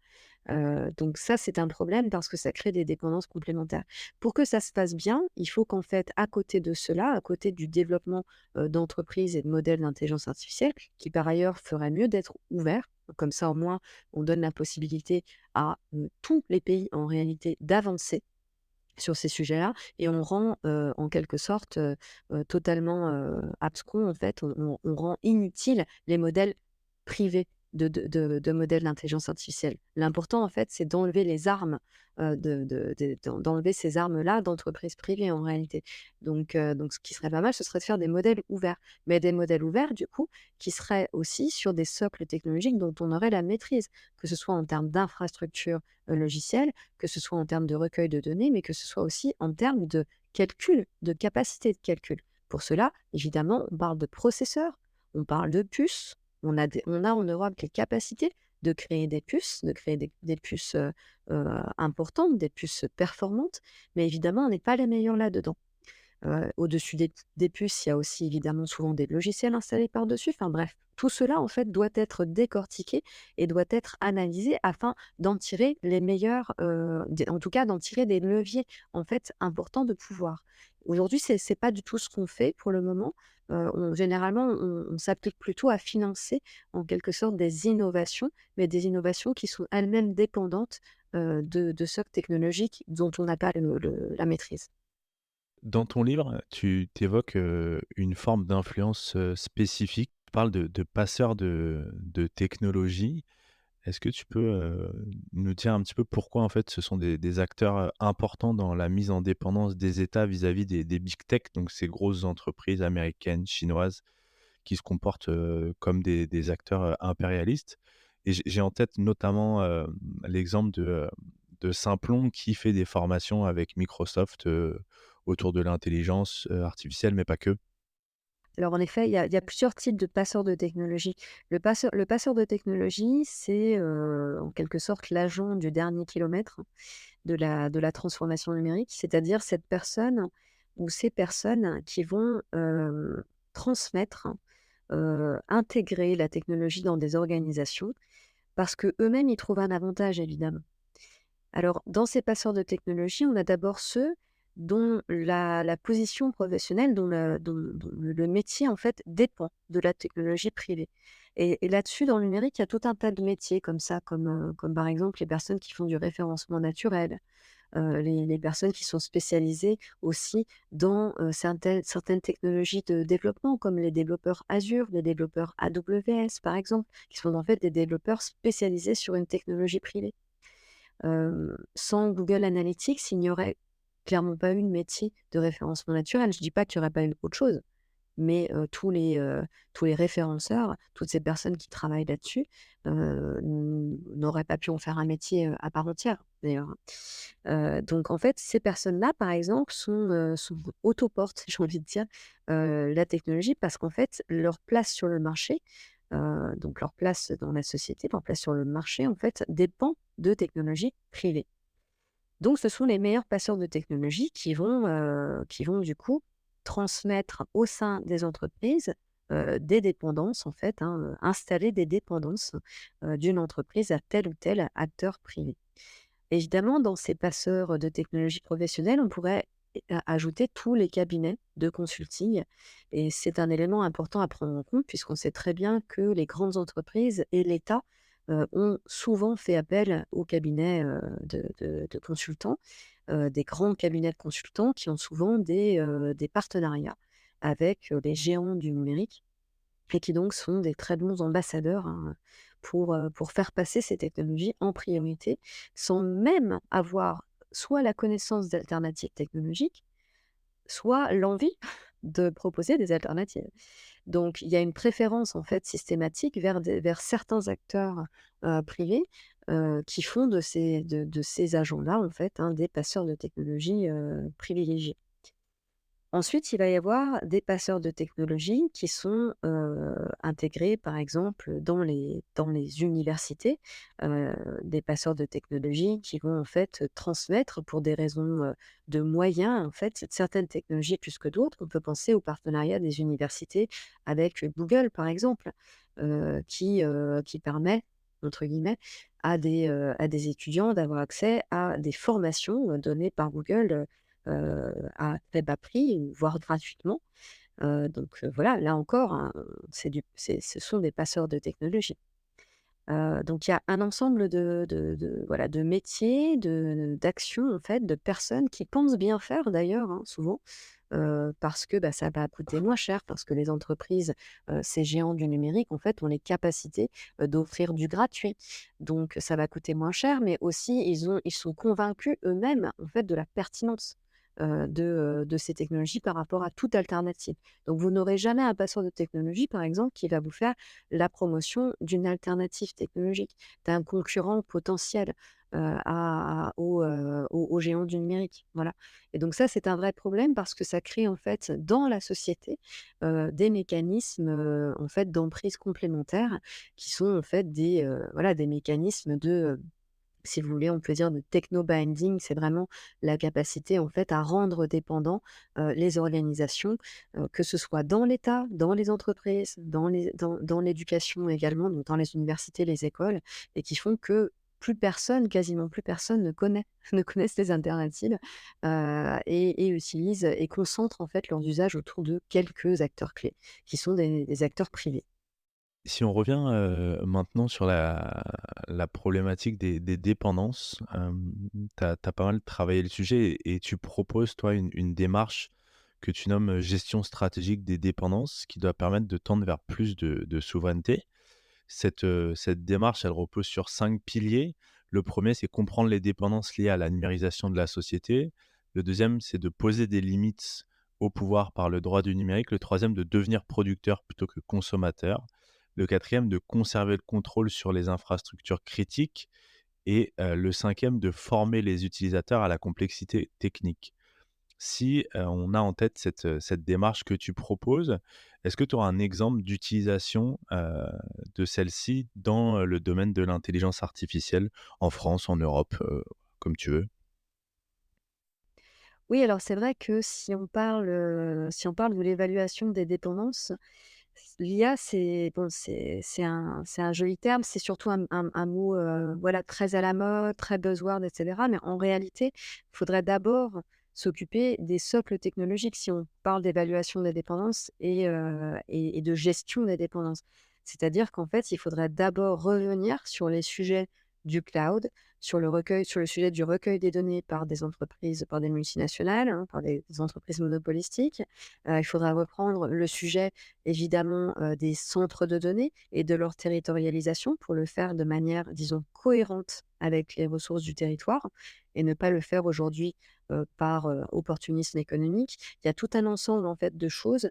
Donc ça, c'est un problème parce que ça crée des dépendances complémentaires. Pour que ça se passe bien, il faut qu'en fait, à côté de cela, à côté du développement, d'entreprises et de modèles d'intelligence artificielle, qui par ailleurs ferait mieux d'être ouverts, comme ça au moins on donne la possibilité à, tous les pays en réalité d'avancer sur ces sujets-là et on rend, en quelque sorte, totalement, abscons en fait, on rend inutiles les modèles privés de modèles d'intelligence artificielle. L'important en fait, c'est d'enlever les armes, d'enlever ces armes-là d'entreprises privées en réalité. Donc ce qui serait pas mal, ce serait de faire des modèles ouverts. Mais des modèles ouverts du coup, qui seraient aussi sur des socles technologiques dont on aurait la maîtrise, que ce soit en termes d'infrastructures, logicielles, que ce soit en termes de recueil de données, mais que ce soit aussi en termes de calcul, de capacité de calcul. Pour cela, évidemment, on parle de processeurs, on parle de puces, on a en Europe les capacités de créer des puces, de créer des puces, importantes, des puces performantes, mais évidemment, on n'est pas les meilleurs là-dedans. Au-dessus des puces, il y a aussi évidemment souvent des logiciels installés par-dessus. Enfin bref, tout cela en fait doit être décortiqué et doit être analysé afin d'en tirer les meilleurs, en tout cas d'en tirer des leviers en fait importants de pouvoir. Aujourd'hui, c'est pas du tout ce qu'on fait pour le moment. Généralement, on s'applique plutôt à financer en quelque sorte des innovations, mais des innovations qui sont elles-mêmes dépendantes, de socles technologiques dont on n'a pas la maîtrise. Dans ton livre, tu évoques, une forme d'influence, spécifique. Tu parles de passeurs de technologie. Est-ce que tu peux, nous dire un petit peu pourquoi, en fait, ce sont des acteurs, importants dans la mise en dépendance des États vis-à-vis des big tech, donc ces grosses entreprises américaines, chinoises, qui se comportent, comme des acteurs, impérialistes? Et j'ai en tête notamment, l'exemple de Simplon qui fait des formations avec Microsoft, autour de l'intelligence, artificielle, mais pas que. Alors en effet, il y a plusieurs types de passeurs de technologie. Le passeur de technologie, c'est, en quelque sorte l'agent du dernier kilomètre de la transformation numérique, c'est-à-dire cette personne ou ces personnes qui vont, transmettre, intégrer la technologie dans des organisations parce que eux mêmes ils trouvent un avantage évidemment. Alors, dans ces passeurs de technologie, on a d'abord ceux dont la position professionnelle, dont le métier, en fait, dépend de la technologie privée. Et là-dessus, dans le numérique, il y a tout un tas de métiers comme ça, comme par exemple les personnes qui font du référencement naturel, les personnes qui sont spécialisées aussi dans, certaines technologies de développement, comme les développeurs Azure, les développeurs AWS, par exemple, qui sont en fait des développeurs spécialisés sur une technologie privée. Sans Google Analytics, il n'y aurait clairement pas eu de métier de référencement naturel. Je dis pas qu'il y aurait pas eu autre chose, mais tous les référenceurs, toutes ces personnes qui travaillent là-dessus, n'auraient pas pu en faire un métier, à part entière, d'ailleurs, hein. Donc en fait, ces personnes-là, par exemple, sont autoportent, j'ai envie de dire, la technologie parce qu'en fait, leur place sur le marché, donc leur place dans la société, leur place sur le marché, en fait, dépend de technologies privées. Donc ce sont les meilleurs passeurs de technologie qui vont du coup transmettre au sein des entreprises, des dépendances en fait, hein, installer des dépendances, d'une entreprise à tel ou tel acteur privé. Évidemment, dans ces passeurs de technologie professionnelle, on pourrait ajouter tous les cabinets de consulting et c'est un élément important à prendre en compte puisqu'on sait très bien que les grandes entreprises et l'État, ont souvent fait appel aux cabinets, de consultants, des grands cabinets de consultants qui ont souvent des partenariats avec, les géants du numérique et qui donc sont des très bons ambassadeurs, hein, pour faire passer ces technologies en priorité, sans même avoir soit la connaissance d'alternatives technologiques, soit l'envie de proposer des alternatives. Donc il y a une préférence en fait systématique vers certains acteurs, privés, qui font de ces agents-là en fait, hein, des passeurs de technologies, privilégiés. Ensuite, il va y avoir des passeurs de technologie qui sont, intégrés, par exemple, dans les universités, des passeurs de technologie qui vont, en fait, transmettre pour des raisons, de moyens, en fait, certaines technologies plus que d'autres. On peut penser au partenariat des universités avec Google, par exemple, qui permet, entre guillemets, à des étudiants d'avoir accès à des formations, données par Google, à très bas prix, voire gratuitement. Donc voilà, là encore, hein, ce sont des passeurs de technologie. Donc il y a un ensemble voilà, de métiers, d'actions, en fait, de personnes qui pensent bien faire d'ailleurs, hein, souvent, parce que, bah, ça va coûter moins cher, parce que les entreprises, ces géants du numérique, en fait, ont les capacités, d'offrir du gratuit. Donc ça va coûter moins cher, mais aussi ils sont convaincus eux-mêmes, en fait, de la pertinence, de ces technologies par rapport à toute alternative. Donc vous n'aurez jamais un passeur de technologie, par exemple, qui va vous faire la promotion d'une alternative technologique, d'un concurrent potentiel, aux géants du numérique, voilà. Et donc ça, c'est un vrai problème parce que ça crée, en fait, dans la société, des mécanismes, en fait, d'emprise complémentaires qui sont, en fait, voilà, des mécanismes si vous voulez, on peut dire de techno-binding. C'est vraiment la capacité, en fait, à rendre dépendants, les organisations, que ce soit dans l'État, dans les entreprises, dans l'éducation également, donc dans les universités, les écoles et qui font que plus personne, quasiment plus personne ne connaît ne connaissent les alternatives, et utilisent et concentrent, en fait, leurs usages autour de quelques acteurs clés, qui sont des acteurs privés. Si on revient, maintenant sur la problématique des dépendances, tu as pas mal travaillé le sujet et tu proposes, toi, une démarche que tu nommes, gestion stratégique des dépendances qui doit permettre de tendre vers plus de souveraineté. Cette démarche, elle repose sur 5 piliers. Le premier, c'est comprendre les dépendances liées à la numérisation de la société. Le deuxième, c'est de poser des limites au pouvoir par le droit du numérique. Le troisième, de devenir producteur plutôt que consommateur. Le quatrième, de conserver le contrôle sur les infrastructures critiques et le cinquième, de former les utilisateurs à la complexité technique. Si, on a en tête cette démarche que tu proposes, est-ce que tu auras un exemple d'utilisation, de celle-ci dans, le domaine de l'intelligence artificielle en France, en Europe, comme tu veux? Oui, alors c'est vrai que si on parle de l'évaluation des dépendances, L'IA, c'est bon, c'est un joli terme, c'est surtout un mot, voilà, très à la mode, très buzzword et cetera. Mais en réalité, il faudrait d'abord s'occuper des socles technologiques si on parle d'évaluation des dépendances et de gestion des dépendances. C'est-à-dire qu'en fait, il faudrait d'abord revenir sur les sujets du cloud, sur le sujet du recueil des données par des entreprises, par des multinationales, hein, par des entreprises monopolistiques. Il faudra reprendre le sujet évidemment, des centres de données et de leur territorialisation pour le faire de manière, disons, cohérente avec les ressources du territoire et ne pas le faire aujourd'hui, par, opportunisme économique. Il y a tout un ensemble, en fait, de choses,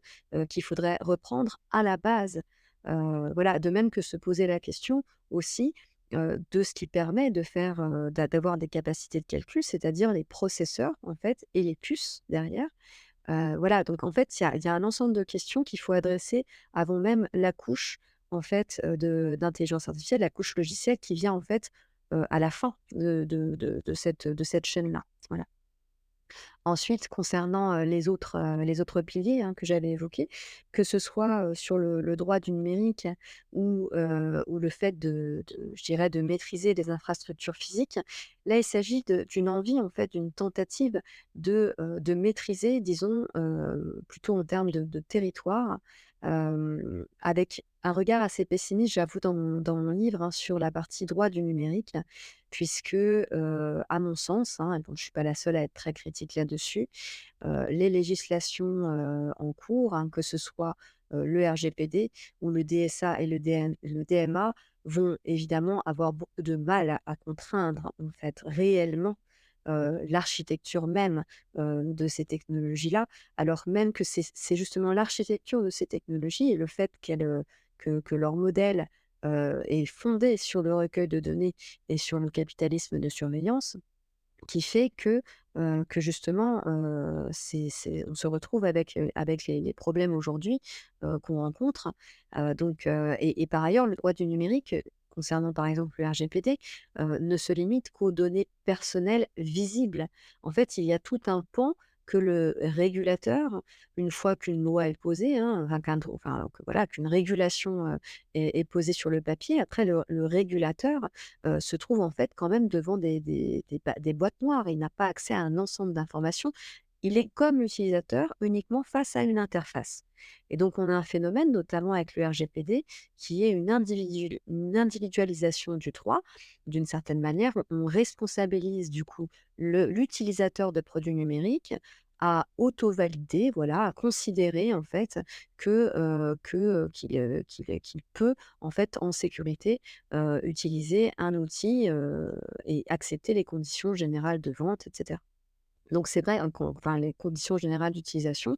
qu'il faudrait reprendre à la base. Voilà, de même que se poser la question aussi, de ce qui permet de faire, d'avoir des capacités de calcul, c'est-à-dire les processeurs, en fait, et les puces derrière. Voilà, donc en fait, il y a un ensemble de questions qu'il faut adresser avant même la couche, en fait, de d'intelligence artificielle, la couche logicielle qui vient, en fait, à la fin de cette chaîne-là. Voilà. Ensuite, concernant, les autres piliers, hein, que j'avais évoqués, que ce soit, sur le droit du numérique ou le fait de je dirais, de maîtriser des infrastructures physiques. Là, il s'agit d'une envie, en fait, d'une tentative de maîtriser, disons, plutôt en termes de territoire, avec un regard assez pessimiste, j'avoue, dans mon livre, hein, sur la partie droit du numérique puisque, à mon sens, hein, et bon, je suis pas la seule à être très critique là-dessus, les législations, en cours, hein, que ce soit, le RGPD ou le DSA et le DMA, vont évidemment avoir beaucoup de mal à contraindre, en fait, réellement, l'architecture même, de ces technologies-là. Alors même que c'est justement l'architecture de ces technologies et le fait que leur modèle, est fondé sur le recueil de données et sur le capitalisme de surveillance qui fait que justement, on se retrouve avec les problèmes aujourd'hui, qu'on rencontre. Et par ailleurs, le droit du numérique, concernant par exemple le RGPD, ne se limite qu'aux données personnelles visibles. En fait, il y a tout un pan que le régulateur, une fois qu'une loi est posée, hein, que voilà, qu'une régulation, est posée sur le papier, après le régulateur se trouve en fait quand même devant des boîtes noires. Il n'a pas accès à un ensemble d'informations. Il est comme l'utilisateur uniquement face à une interface. Et donc on a un phénomène, notamment avec le RGPD, qui est une individualisation du droit. D'une certaine manière, on responsabilise du coup l'utilisateur de produits numériques à auto-valider, voilà, à considérer en fait qu'il peut en fait en sécurité utiliser un outil, et accepter les conditions générales de vente et cetera. Donc c'est vrai, hein, enfin les conditions générales d'utilisation,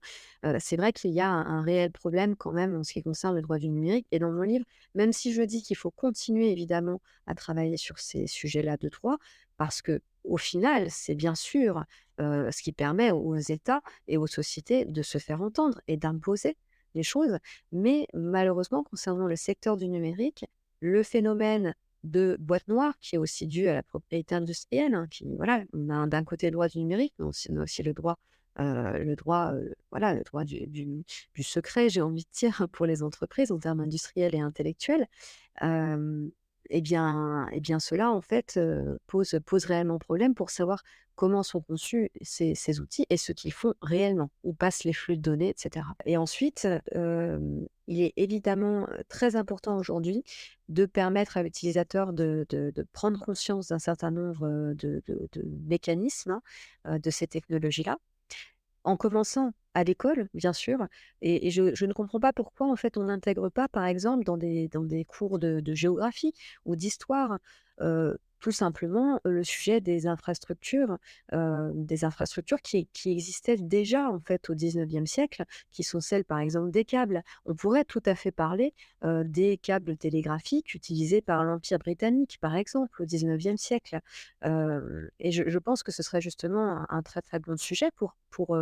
c'est vrai qu'il y a un réel problème quand même en ce qui concerne le droit du numérique et dans mon livre, même si je dis qu'il faut continuer évidemment à travailler sur ces sujets-là de droit, parce que au final, c'est bien sûr, ce qui permet aux États et aux sociétés de se faire entendre et d'imposer les choses. Mais malheureusement, concernant le secteur du numérique, le phénomène de boîte noire qui est aussi due à la propriété industrielle, hein, qui voilà, on a d'un côté le droit du numérique, mais on a aussi voilà, le droit du secret, j'ai envie de dire, pour les entreprises en termes industriels et intellectuels. Hem et bien cela en fait, pose réellement problème pour savoir comment sont conçus ces outils et ce qu'ils font réellement, où passent les flux de données et cetera. Et ensuite, il est évidemment, très important aujourd'hui de permettre à l'utilisateur de prendre conscience d'un certain nombre, de mécanismes, hein, de ces technologies-là. En commençant à l'école, bien sûr, et je ne comprends pas pourquoi, en fait, on n'intègre pas, par exemple, dans des cours de géographie ou d'histoire, tout simplement, le sujet des infrastructures qui existaient déjà, en fait, au 19e siècle, qui sont celles, par exemple, des câbles. On pourrait tout à fait parler, des câbles télégraphiques utilisés par l'Empire britannique, par exemple, au 19e siècle. Et je pense que ce serait justement un très, très bon sujet pour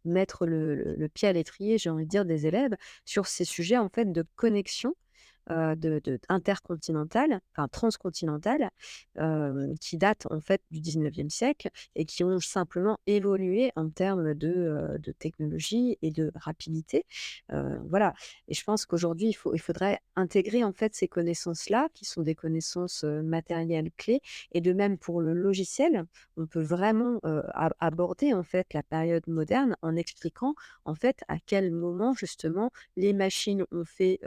mettre le pied à l'étrier, j'ai envie de dire, des élèves sur ces sujets, en fait, de connexion, intercontinentales, enfin transcontinentales, qui datent en fait du 19e siècle et qui ont simplement évolué en termes de technologie et de rapidité. Voilà. Et je pense qu'aujourd'hui, il faudrait intégrer en fait ces connaissances-là, qui sont des connaissances matérielles clés. Et de même pour le logiciel, on peut vraiment aborder en fait la période moderne en expliquant en fait à quel moment justement les machines ont fait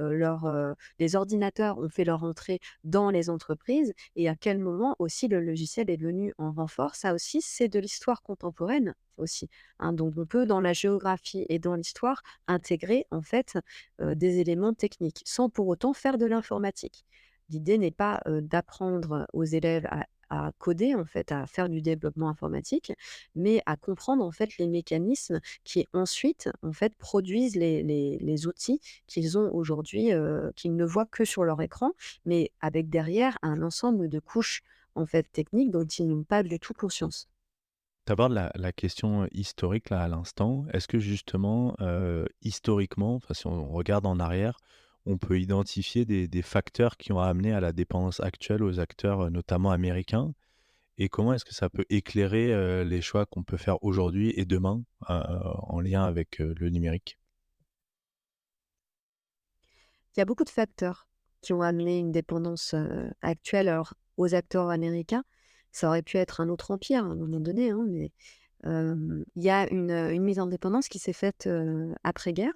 les ordinateurs ont fait leur entrée dans les entreprises et à quel moment aussi le logiciel est venu en renfort. Ça aussi, c'est de l'histoire contemporaine aussi, hein. Donc on peut dans la géographie et dans l'histoire intégrer en fait des éléments techniques sans pour autant faire de l'informatique. L'idée n'est pas d'apprendre aux élèves à coder en fait, à faire du développement informatique, mais à comprendre en fait les mécanismes qui ensuite en fait produisent les outils qu'ils ont aujourd'hui, qu'ils ne voient que sur leur écran, mais avec derrière un ensemble de couches en fait techniques dont ils n'ont pas du tout conscience. Tu abordes la question historique là à l'instant. Est-ce que justement, historiquement, enfin si on regarde en arrière, on peut identifier des facteurs qui ont amené à la dépendance actuelle aux acteurs, notamment américains? Et comment est-ce que ça peut éclairer, les choix qu'on peut faire aujourd'hui et demain, en lien avec, le numérique? Il y a beaucoup de facteurs qui ont amené une dépendance, actuelle alors aux acteurs américains. Ça aurait pu être un autre empire à un moment donné, hein, mais il y a une mise en dépendance qui s'est faite, après-guerre,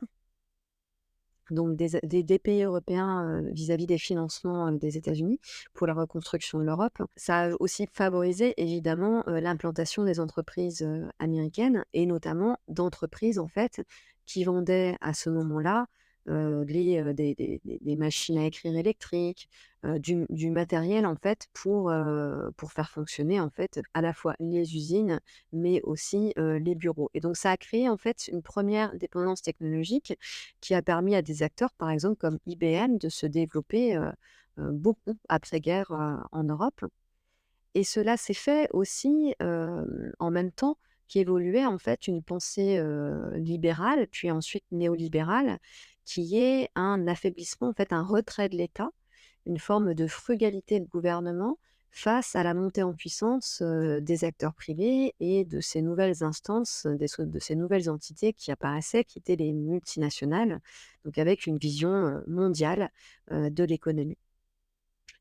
donc des pays européens, vis-à-vis des financements, des États-Unis pour la reconstruction de l'Europe. Ça a aussi favorisé évidemment, l'implantation des entreprises, américaines et notamment d'entreprises en fait qui vendaient à ce moment-là, des machines à écrire électriques, du matériel en fait pour faire fonctionner en fait à la fois les usines, mais aussi, les bureaux. Et donc ça a créé en fait une première dépendance technologique qui a permis à des acteurs, par exemple comme IBM, de se développer, beaucoup après-guerre, en Europe. Et cela s'est fait aussi, en même temps qu'évoluait en fait une pensée, libérale, puis ensuite néolibérale, qui est un affaiblissement, en fait, un retrait de l'État, une forme de frugalité de gouvernement face à la montée en puissance, des acteurs privés et de ces nouvelles instances, de ces nouvelles entités qui apparaissaient, qui étaient les multinationales, donc avec une vision, mondiale, de l'économie.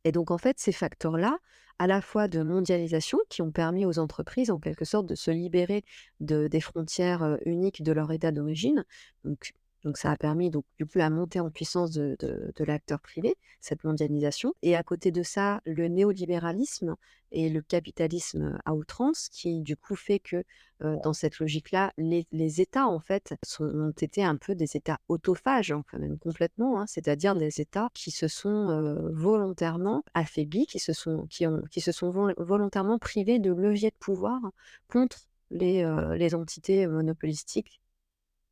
Et donc, en fait, ces facteurs-là, à la fois de mondialisation, qui ont permis aux entreprises, en quelque sorte, de se libérer des frontières uniques de leur état d'origine. Donc, donc, ça a permis, donc, du coup, la montée en puissance de l'acteur privé, cette mondialisation. Et à côté de ça, le néolibéralisme et le capitalisme à outrance, qui, du coup, fait que dans cette logique-là, les États, en fait, ont été un peu des États autophages, hein, quand même complètement, hein, c'est-à-dire des États qui se sont volontairement affaiblis, qui se sont volontairement privés de leviers de pouvoir contre les entités monopolistiques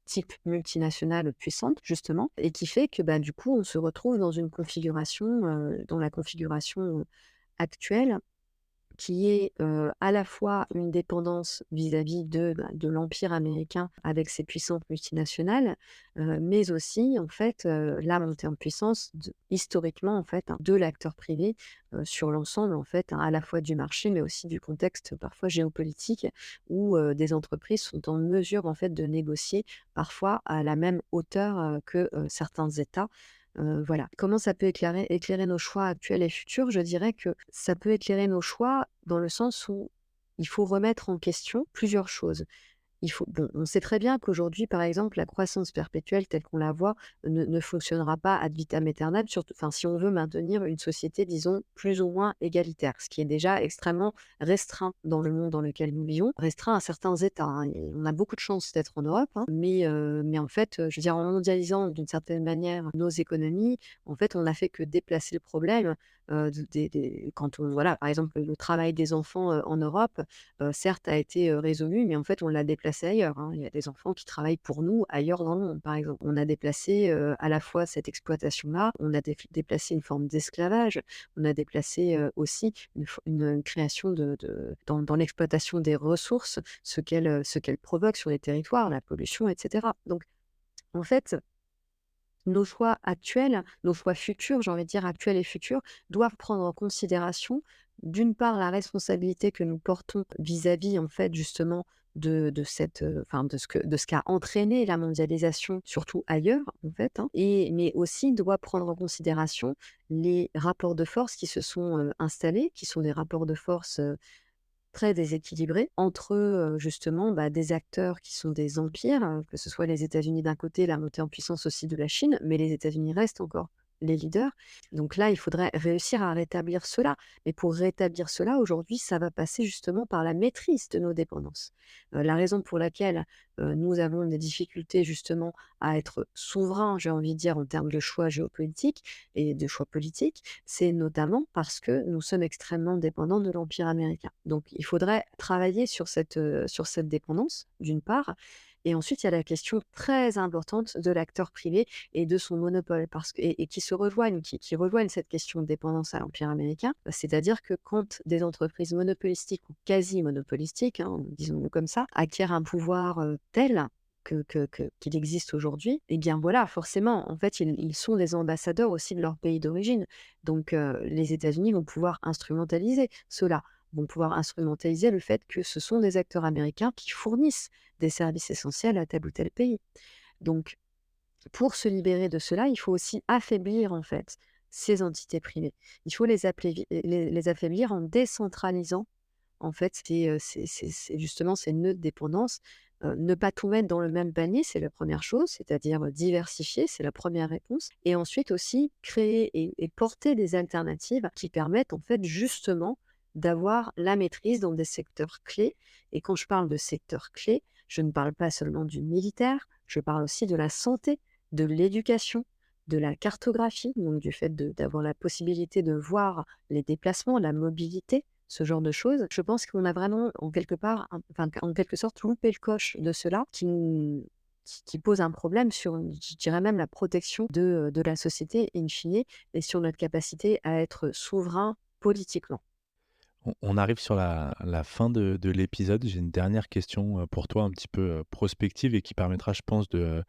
type multinationales puissantes, justement, et qui fait que bah, du coup, on se retrouve dans une configuration, dans la configuration actuelle qui est, à la fois une dépendance vis-à-vis de l'empire américain avec ses puissances multinationales, mais aussi en fait, la montée en puissance historiquement en fait, hein, de l'acteur privé, sur l'ensemble en fait, hein, à la fois du marché, mais aussi du contexte parfois géopolitique où, des entreprises sont en mesure en fait de négocier parfois à la même hauteur, que, certains États. Voilà. Comment ça peut éclairer nos choix actuels et futurs? Je dirais que ça peut éclairer nos choix dans le sens où il faut remettre en question plusieurs choses. On sait très bien qu'aujourd'hui, par exemple, la croissance perpétuelle telle qu'on la voit ne fonctionnera pas ad vitam aeternam, surtout, enfin, si on veut maintenir une société, disons, plus ou moins égalitaire, ce qui est déjà extrêmement restreint dans le monde dans lequel nous vivons, restreint à certains États, hein. Et on a beaucoup de chance d'être en Europe, hein, mais en fait, je veux dire, en mondialisant d'une certaine manière nos économies, en fait, on n'a fait que déplacer le problème. Quand on, voilà, par exemple, le travail des enfants en Europe, certes a été, résolu, mais en fait, on l'a déplacé ailleurs, hein. Il y a des enfants qui travaillent pour nous ailleurs dans le monde, par exemple. On a déplacé, à la fois cette exploitation-là, on a déplacé une forme d'esclavage, on a déplacé, aussi une création dans l'exploitation des ressources, ce qu'elle provoque sur les territoires, la pollution et cetera. Donc en fait, nos choix actuels, nos choix futurs, j'ai envie de dire actuels et futurs, doivent prendre en considération, d'une part, la responsabilité que nous portons vis-à-vis, en fait, justement, de cette, enfin, de ce qu'a entraîné la mondialisation, surtout ailleurs, en fait, hein, mais aussi doit prendre en considération les rapports de force qui se sont, installés, qui sont des rapports de force, très déséquilibré entre, justement, bah, des acteurs qui sont des empires, que ce soit les États-Unis d'un côté, la montée en puissance aussi de la Chine, mais les États-Unis restent encore les leaders. Donc là, il faudrait réussir à rétablir cela. Mais pour rétablir cela, aujourd'hui, ça va passer justement par la maîtrise de nos dépendances. La raison pour laquelle, nous avons des difficultés justement à être souverains, j'ai envie de dire, en termes de choix géopolitiques et de choix politiques, c'est notamment parce que nous sommes extrêmement dépendants de l'empire américain. Donc il faudrait travailler sur cette dépendance, d'une part, et ensuite il y a la question très importante de l'acteur privé et de son monopole parce que et qui se rejoignent, qui rejoignent cette question de dépendance à l'empire américain. C'est-à-dire que quand des entreprises monopolistiques ou quasi monopolistiques, hein, disons-le comme ça, acquièrent un pouvoir, tel qu'il existe aujourd'hui, eh bien voilà, forcément, en fait, ils sont des ambassadeurs aussi de leur pays d'origine. Donc, les États-Unis vont pouvoir instrumentaliser cela, vont pouvoir instrumentaliser le fait que ce sont des acteurs américains qui fournissent des services essentiels à tel ou tel pays. Donc, pour se libérer de cela, il faut aussi affaiblir, en fait, ces entités privées. Il faut les affaiblir en décentralisant en fait, c'est justement ces nœuds de dépendance. Ne pas tout mettre dans le même panier, c'est la première chose, c'est-à-dire, diversifier, c'est la première réponse et ensuite aussi créer et porter des alternatives qui permettent, en fait, justement, d'avoir la maîtrise dans des secteurs clés et quand je parle de secteurs clés, je ne parle pas seulement du militaire, je parle aussi de la santé, de l'éducation, de la cartographie, donc du fait d'avoir la possibilité de voir les déplacements, la mobilité, ce genre de choses. Je pense qu'on a vraiment, en quelque part, enfin, en quelque sorte, loupé le coche de cela qui pose un problème sur, je dirais même, la protection de la société in fine et sur notre capacité à être souverain politiquement. On arrive sur la fin de l'épisode. J'ai une dernière question, pour toi un petit peu, prospective et qui permettra, je pense, de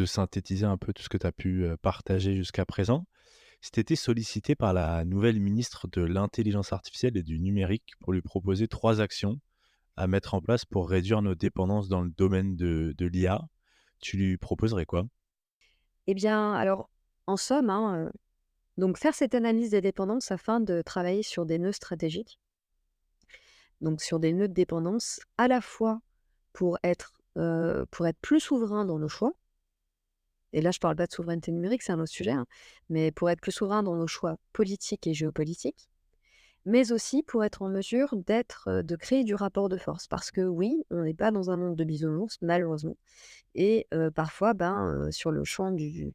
synthétiser un peu tout ce que tu as pu, partager jusqu'à présent. Si tu étais sollicité par la nouvelle ministre de l'intelligence artificielle et du numérique pour lui proposer 3 actions à mettre en place pour réduire nos dépendances dans le domaine de l'IA, tu lui proposerais quoi? Eh bien, alors, en somme, hein, donc faire cette analyse des dépendances afin de travailler sur des nœuds stratégiques, donc sur des nœuds de dépendance à la fois pour être plus souverain dans nos choix. Et là, je parle pas de souveraineté numérique, c'est un autre sujet, hein, mais pour être plus souverain dans nos choix politiques et géopolitiques, mais aussi pour être en mesure de créer du rapport de force. Parce que oui, on n'est pas dans un monde de bisounours, malheureusement. Et parfois, ben, sur le champ des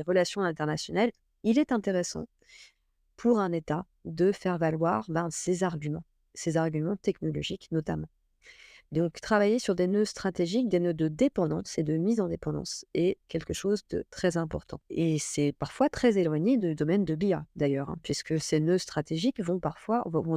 relations internationales, il est intéressant pour un État de faire valoir ben, ses arguments technologiques notamment. Donc, travailler sur des nœuds stratégiques, des nœuds de dépendance et de mise en dépendance est quelque chose de très important. Et c'est parfois très éloigné du domaine de l'IA, d'ailleurs, hein, puisque ces nœuds stratégiques vont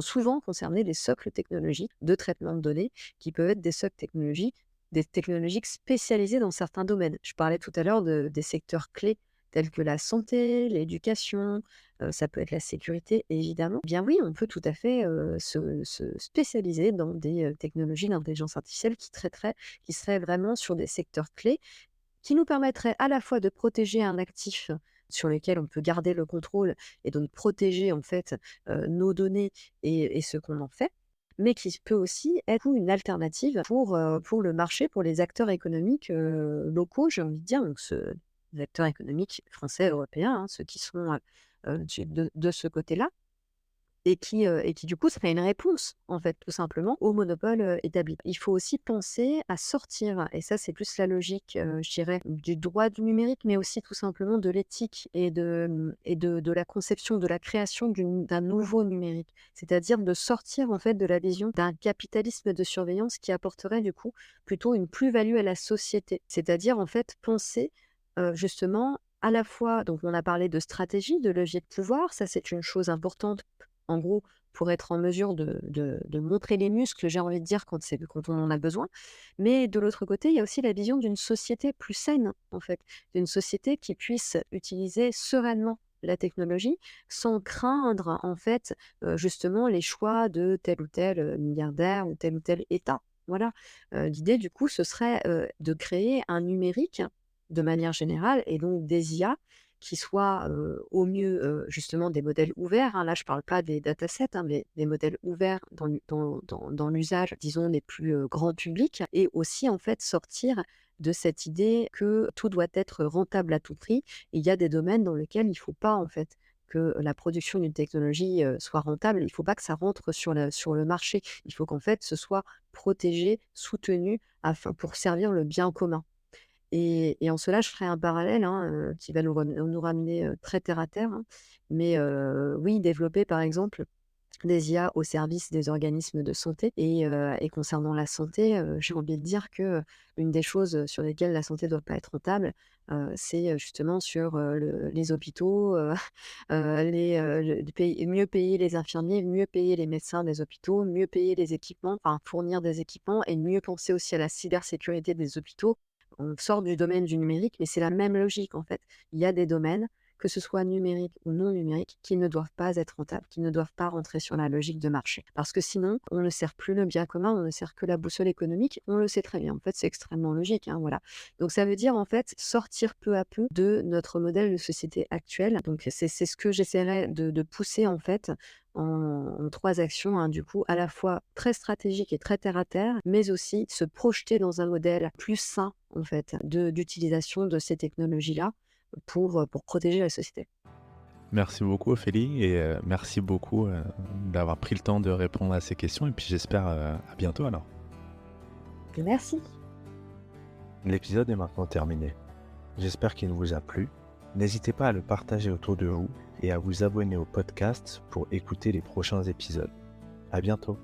souvent concerner des socles technologiques de traitement de données qui peuvent être des technologies spécialisées dans certains domaines. Je parlais tout à l'heure des secteurs clés tels que la santé, l'éducation, ça peut être la sécurité évidemment. Eh bien oui, on peut tout à fait, se spécialiser dans des, technologies d'intelligence artificielle qui seraient vraiment sur des secteurs clés, qui nous permettraient à la fois de protéger un actif sur lequel on peut garder le contrôle et donc protéger en fait, nos données et ce qu'on en fait, mais qui peut aussi être une alternative pour le marché, pour les acteurs économiques, locaux, j'ai envie de dire, donc les acteurs économiques français, européens, hein, ceux qui sont, de ce côté-là et qui du coup serait une réponse, en fait, tout simplement au monopole, établi. Il faut aussi penser à sortir et ça c'est plus la logique, je dirais du droit du numérique, mais aussi tout simplement de l'éthique et de la conception, de la création d'un nouveau numérique. C'est-à-dire de sortir en fait de la vision d'un capitalisme de surveillance qui apporterait du coup plutôt une plus-value à la société. C'est-à-dire en fait penser, justement à la fois donc on a parlé de stratégie, de levier de pouvoir, ça c'est une chose importante en gros, pour être en mesure de montrer les muscles, j'ai envie de dire, quand on en a besoin. Mais de l'autre côté, il y a aussi la vision d'une société plus saine, en fait, d'une société qui puisse utiliser sereinement la technologie sans craindre, en fait, justement les choix de tel ou tel, milliardaire ou tel État. Voilà, l'idée du coup, ce serait, de créer un numérique de manière générale et donc des IA qui soient, au mieux, justement des modèles ouverts, hein. Là, je ne parle pas des datasets, hein, mais des modèles ouverts dans l'usage, disons, les plus, grand public et aussi, en fait, sortir de cette idée que tout doit être rentable à tout prix. Il y a des domaines dans lesquels il ne faut pas, en fait, que la production d'une technologie, soit rentable. Il ne faut pas que ça rentre sur le marché. Il faut qu'en fait, ce soit protégé, soutenu afin pour servir le bien commun. Et en cela, je ferai un parallèle, hein, qui va nous ramener, très terre à terre, hein. Mais oui, développer par exemple des IA au service des organismes de santé et concernant la santé, j'ai envie de dire que, une des choses, sur lesquelles la santé doit pas être rentable, c'est, justement sur, les hôpitaux, mieux payer les infirmiers, mieux payer les médecins des hôpitaux, mieux payer les équipements, enfin fournir des équipements et mieux penser aussi à la cybersécurité des hôpitaux. On sort du domaine du numérique, mais c'est la même logique en fait. Il y a des domaines, que ce soit numérique ou non numérique, qui ne doivent pas être rentables, qui ne doivent pas rentrer sur la logique de marché. Parce que sinon, on ne sert plus le bien commun, on ne sert que la boussole économique, on le sait très bien. En fait, c'est extrêmement logique, hein, voilà. Donc ça veut dire en fait sortir peu à peu de notre modèle de société actuel. Donc c'est ce que j'essaierai de pousser en fait en 3 actions, hein, du coup, à la fois très stratégique et très terre à terre, mais aussi se projeter dans un modèle plus sain, en fait, d'utilisation de ces technologies-là pour protéger la société. Merci beaucoup Ophélie et merci beaucoup, d'avoir pris le temps de répondre à ces questions et puis j'espère, à bientôt alors. Merci. L'épisode est maintenant terminé. J'espère qu'il vous a plu. N'hésitez pas à le partager autour de vous et à vous abonner au podcast pour écouter les prochains épisodes. À bientôt.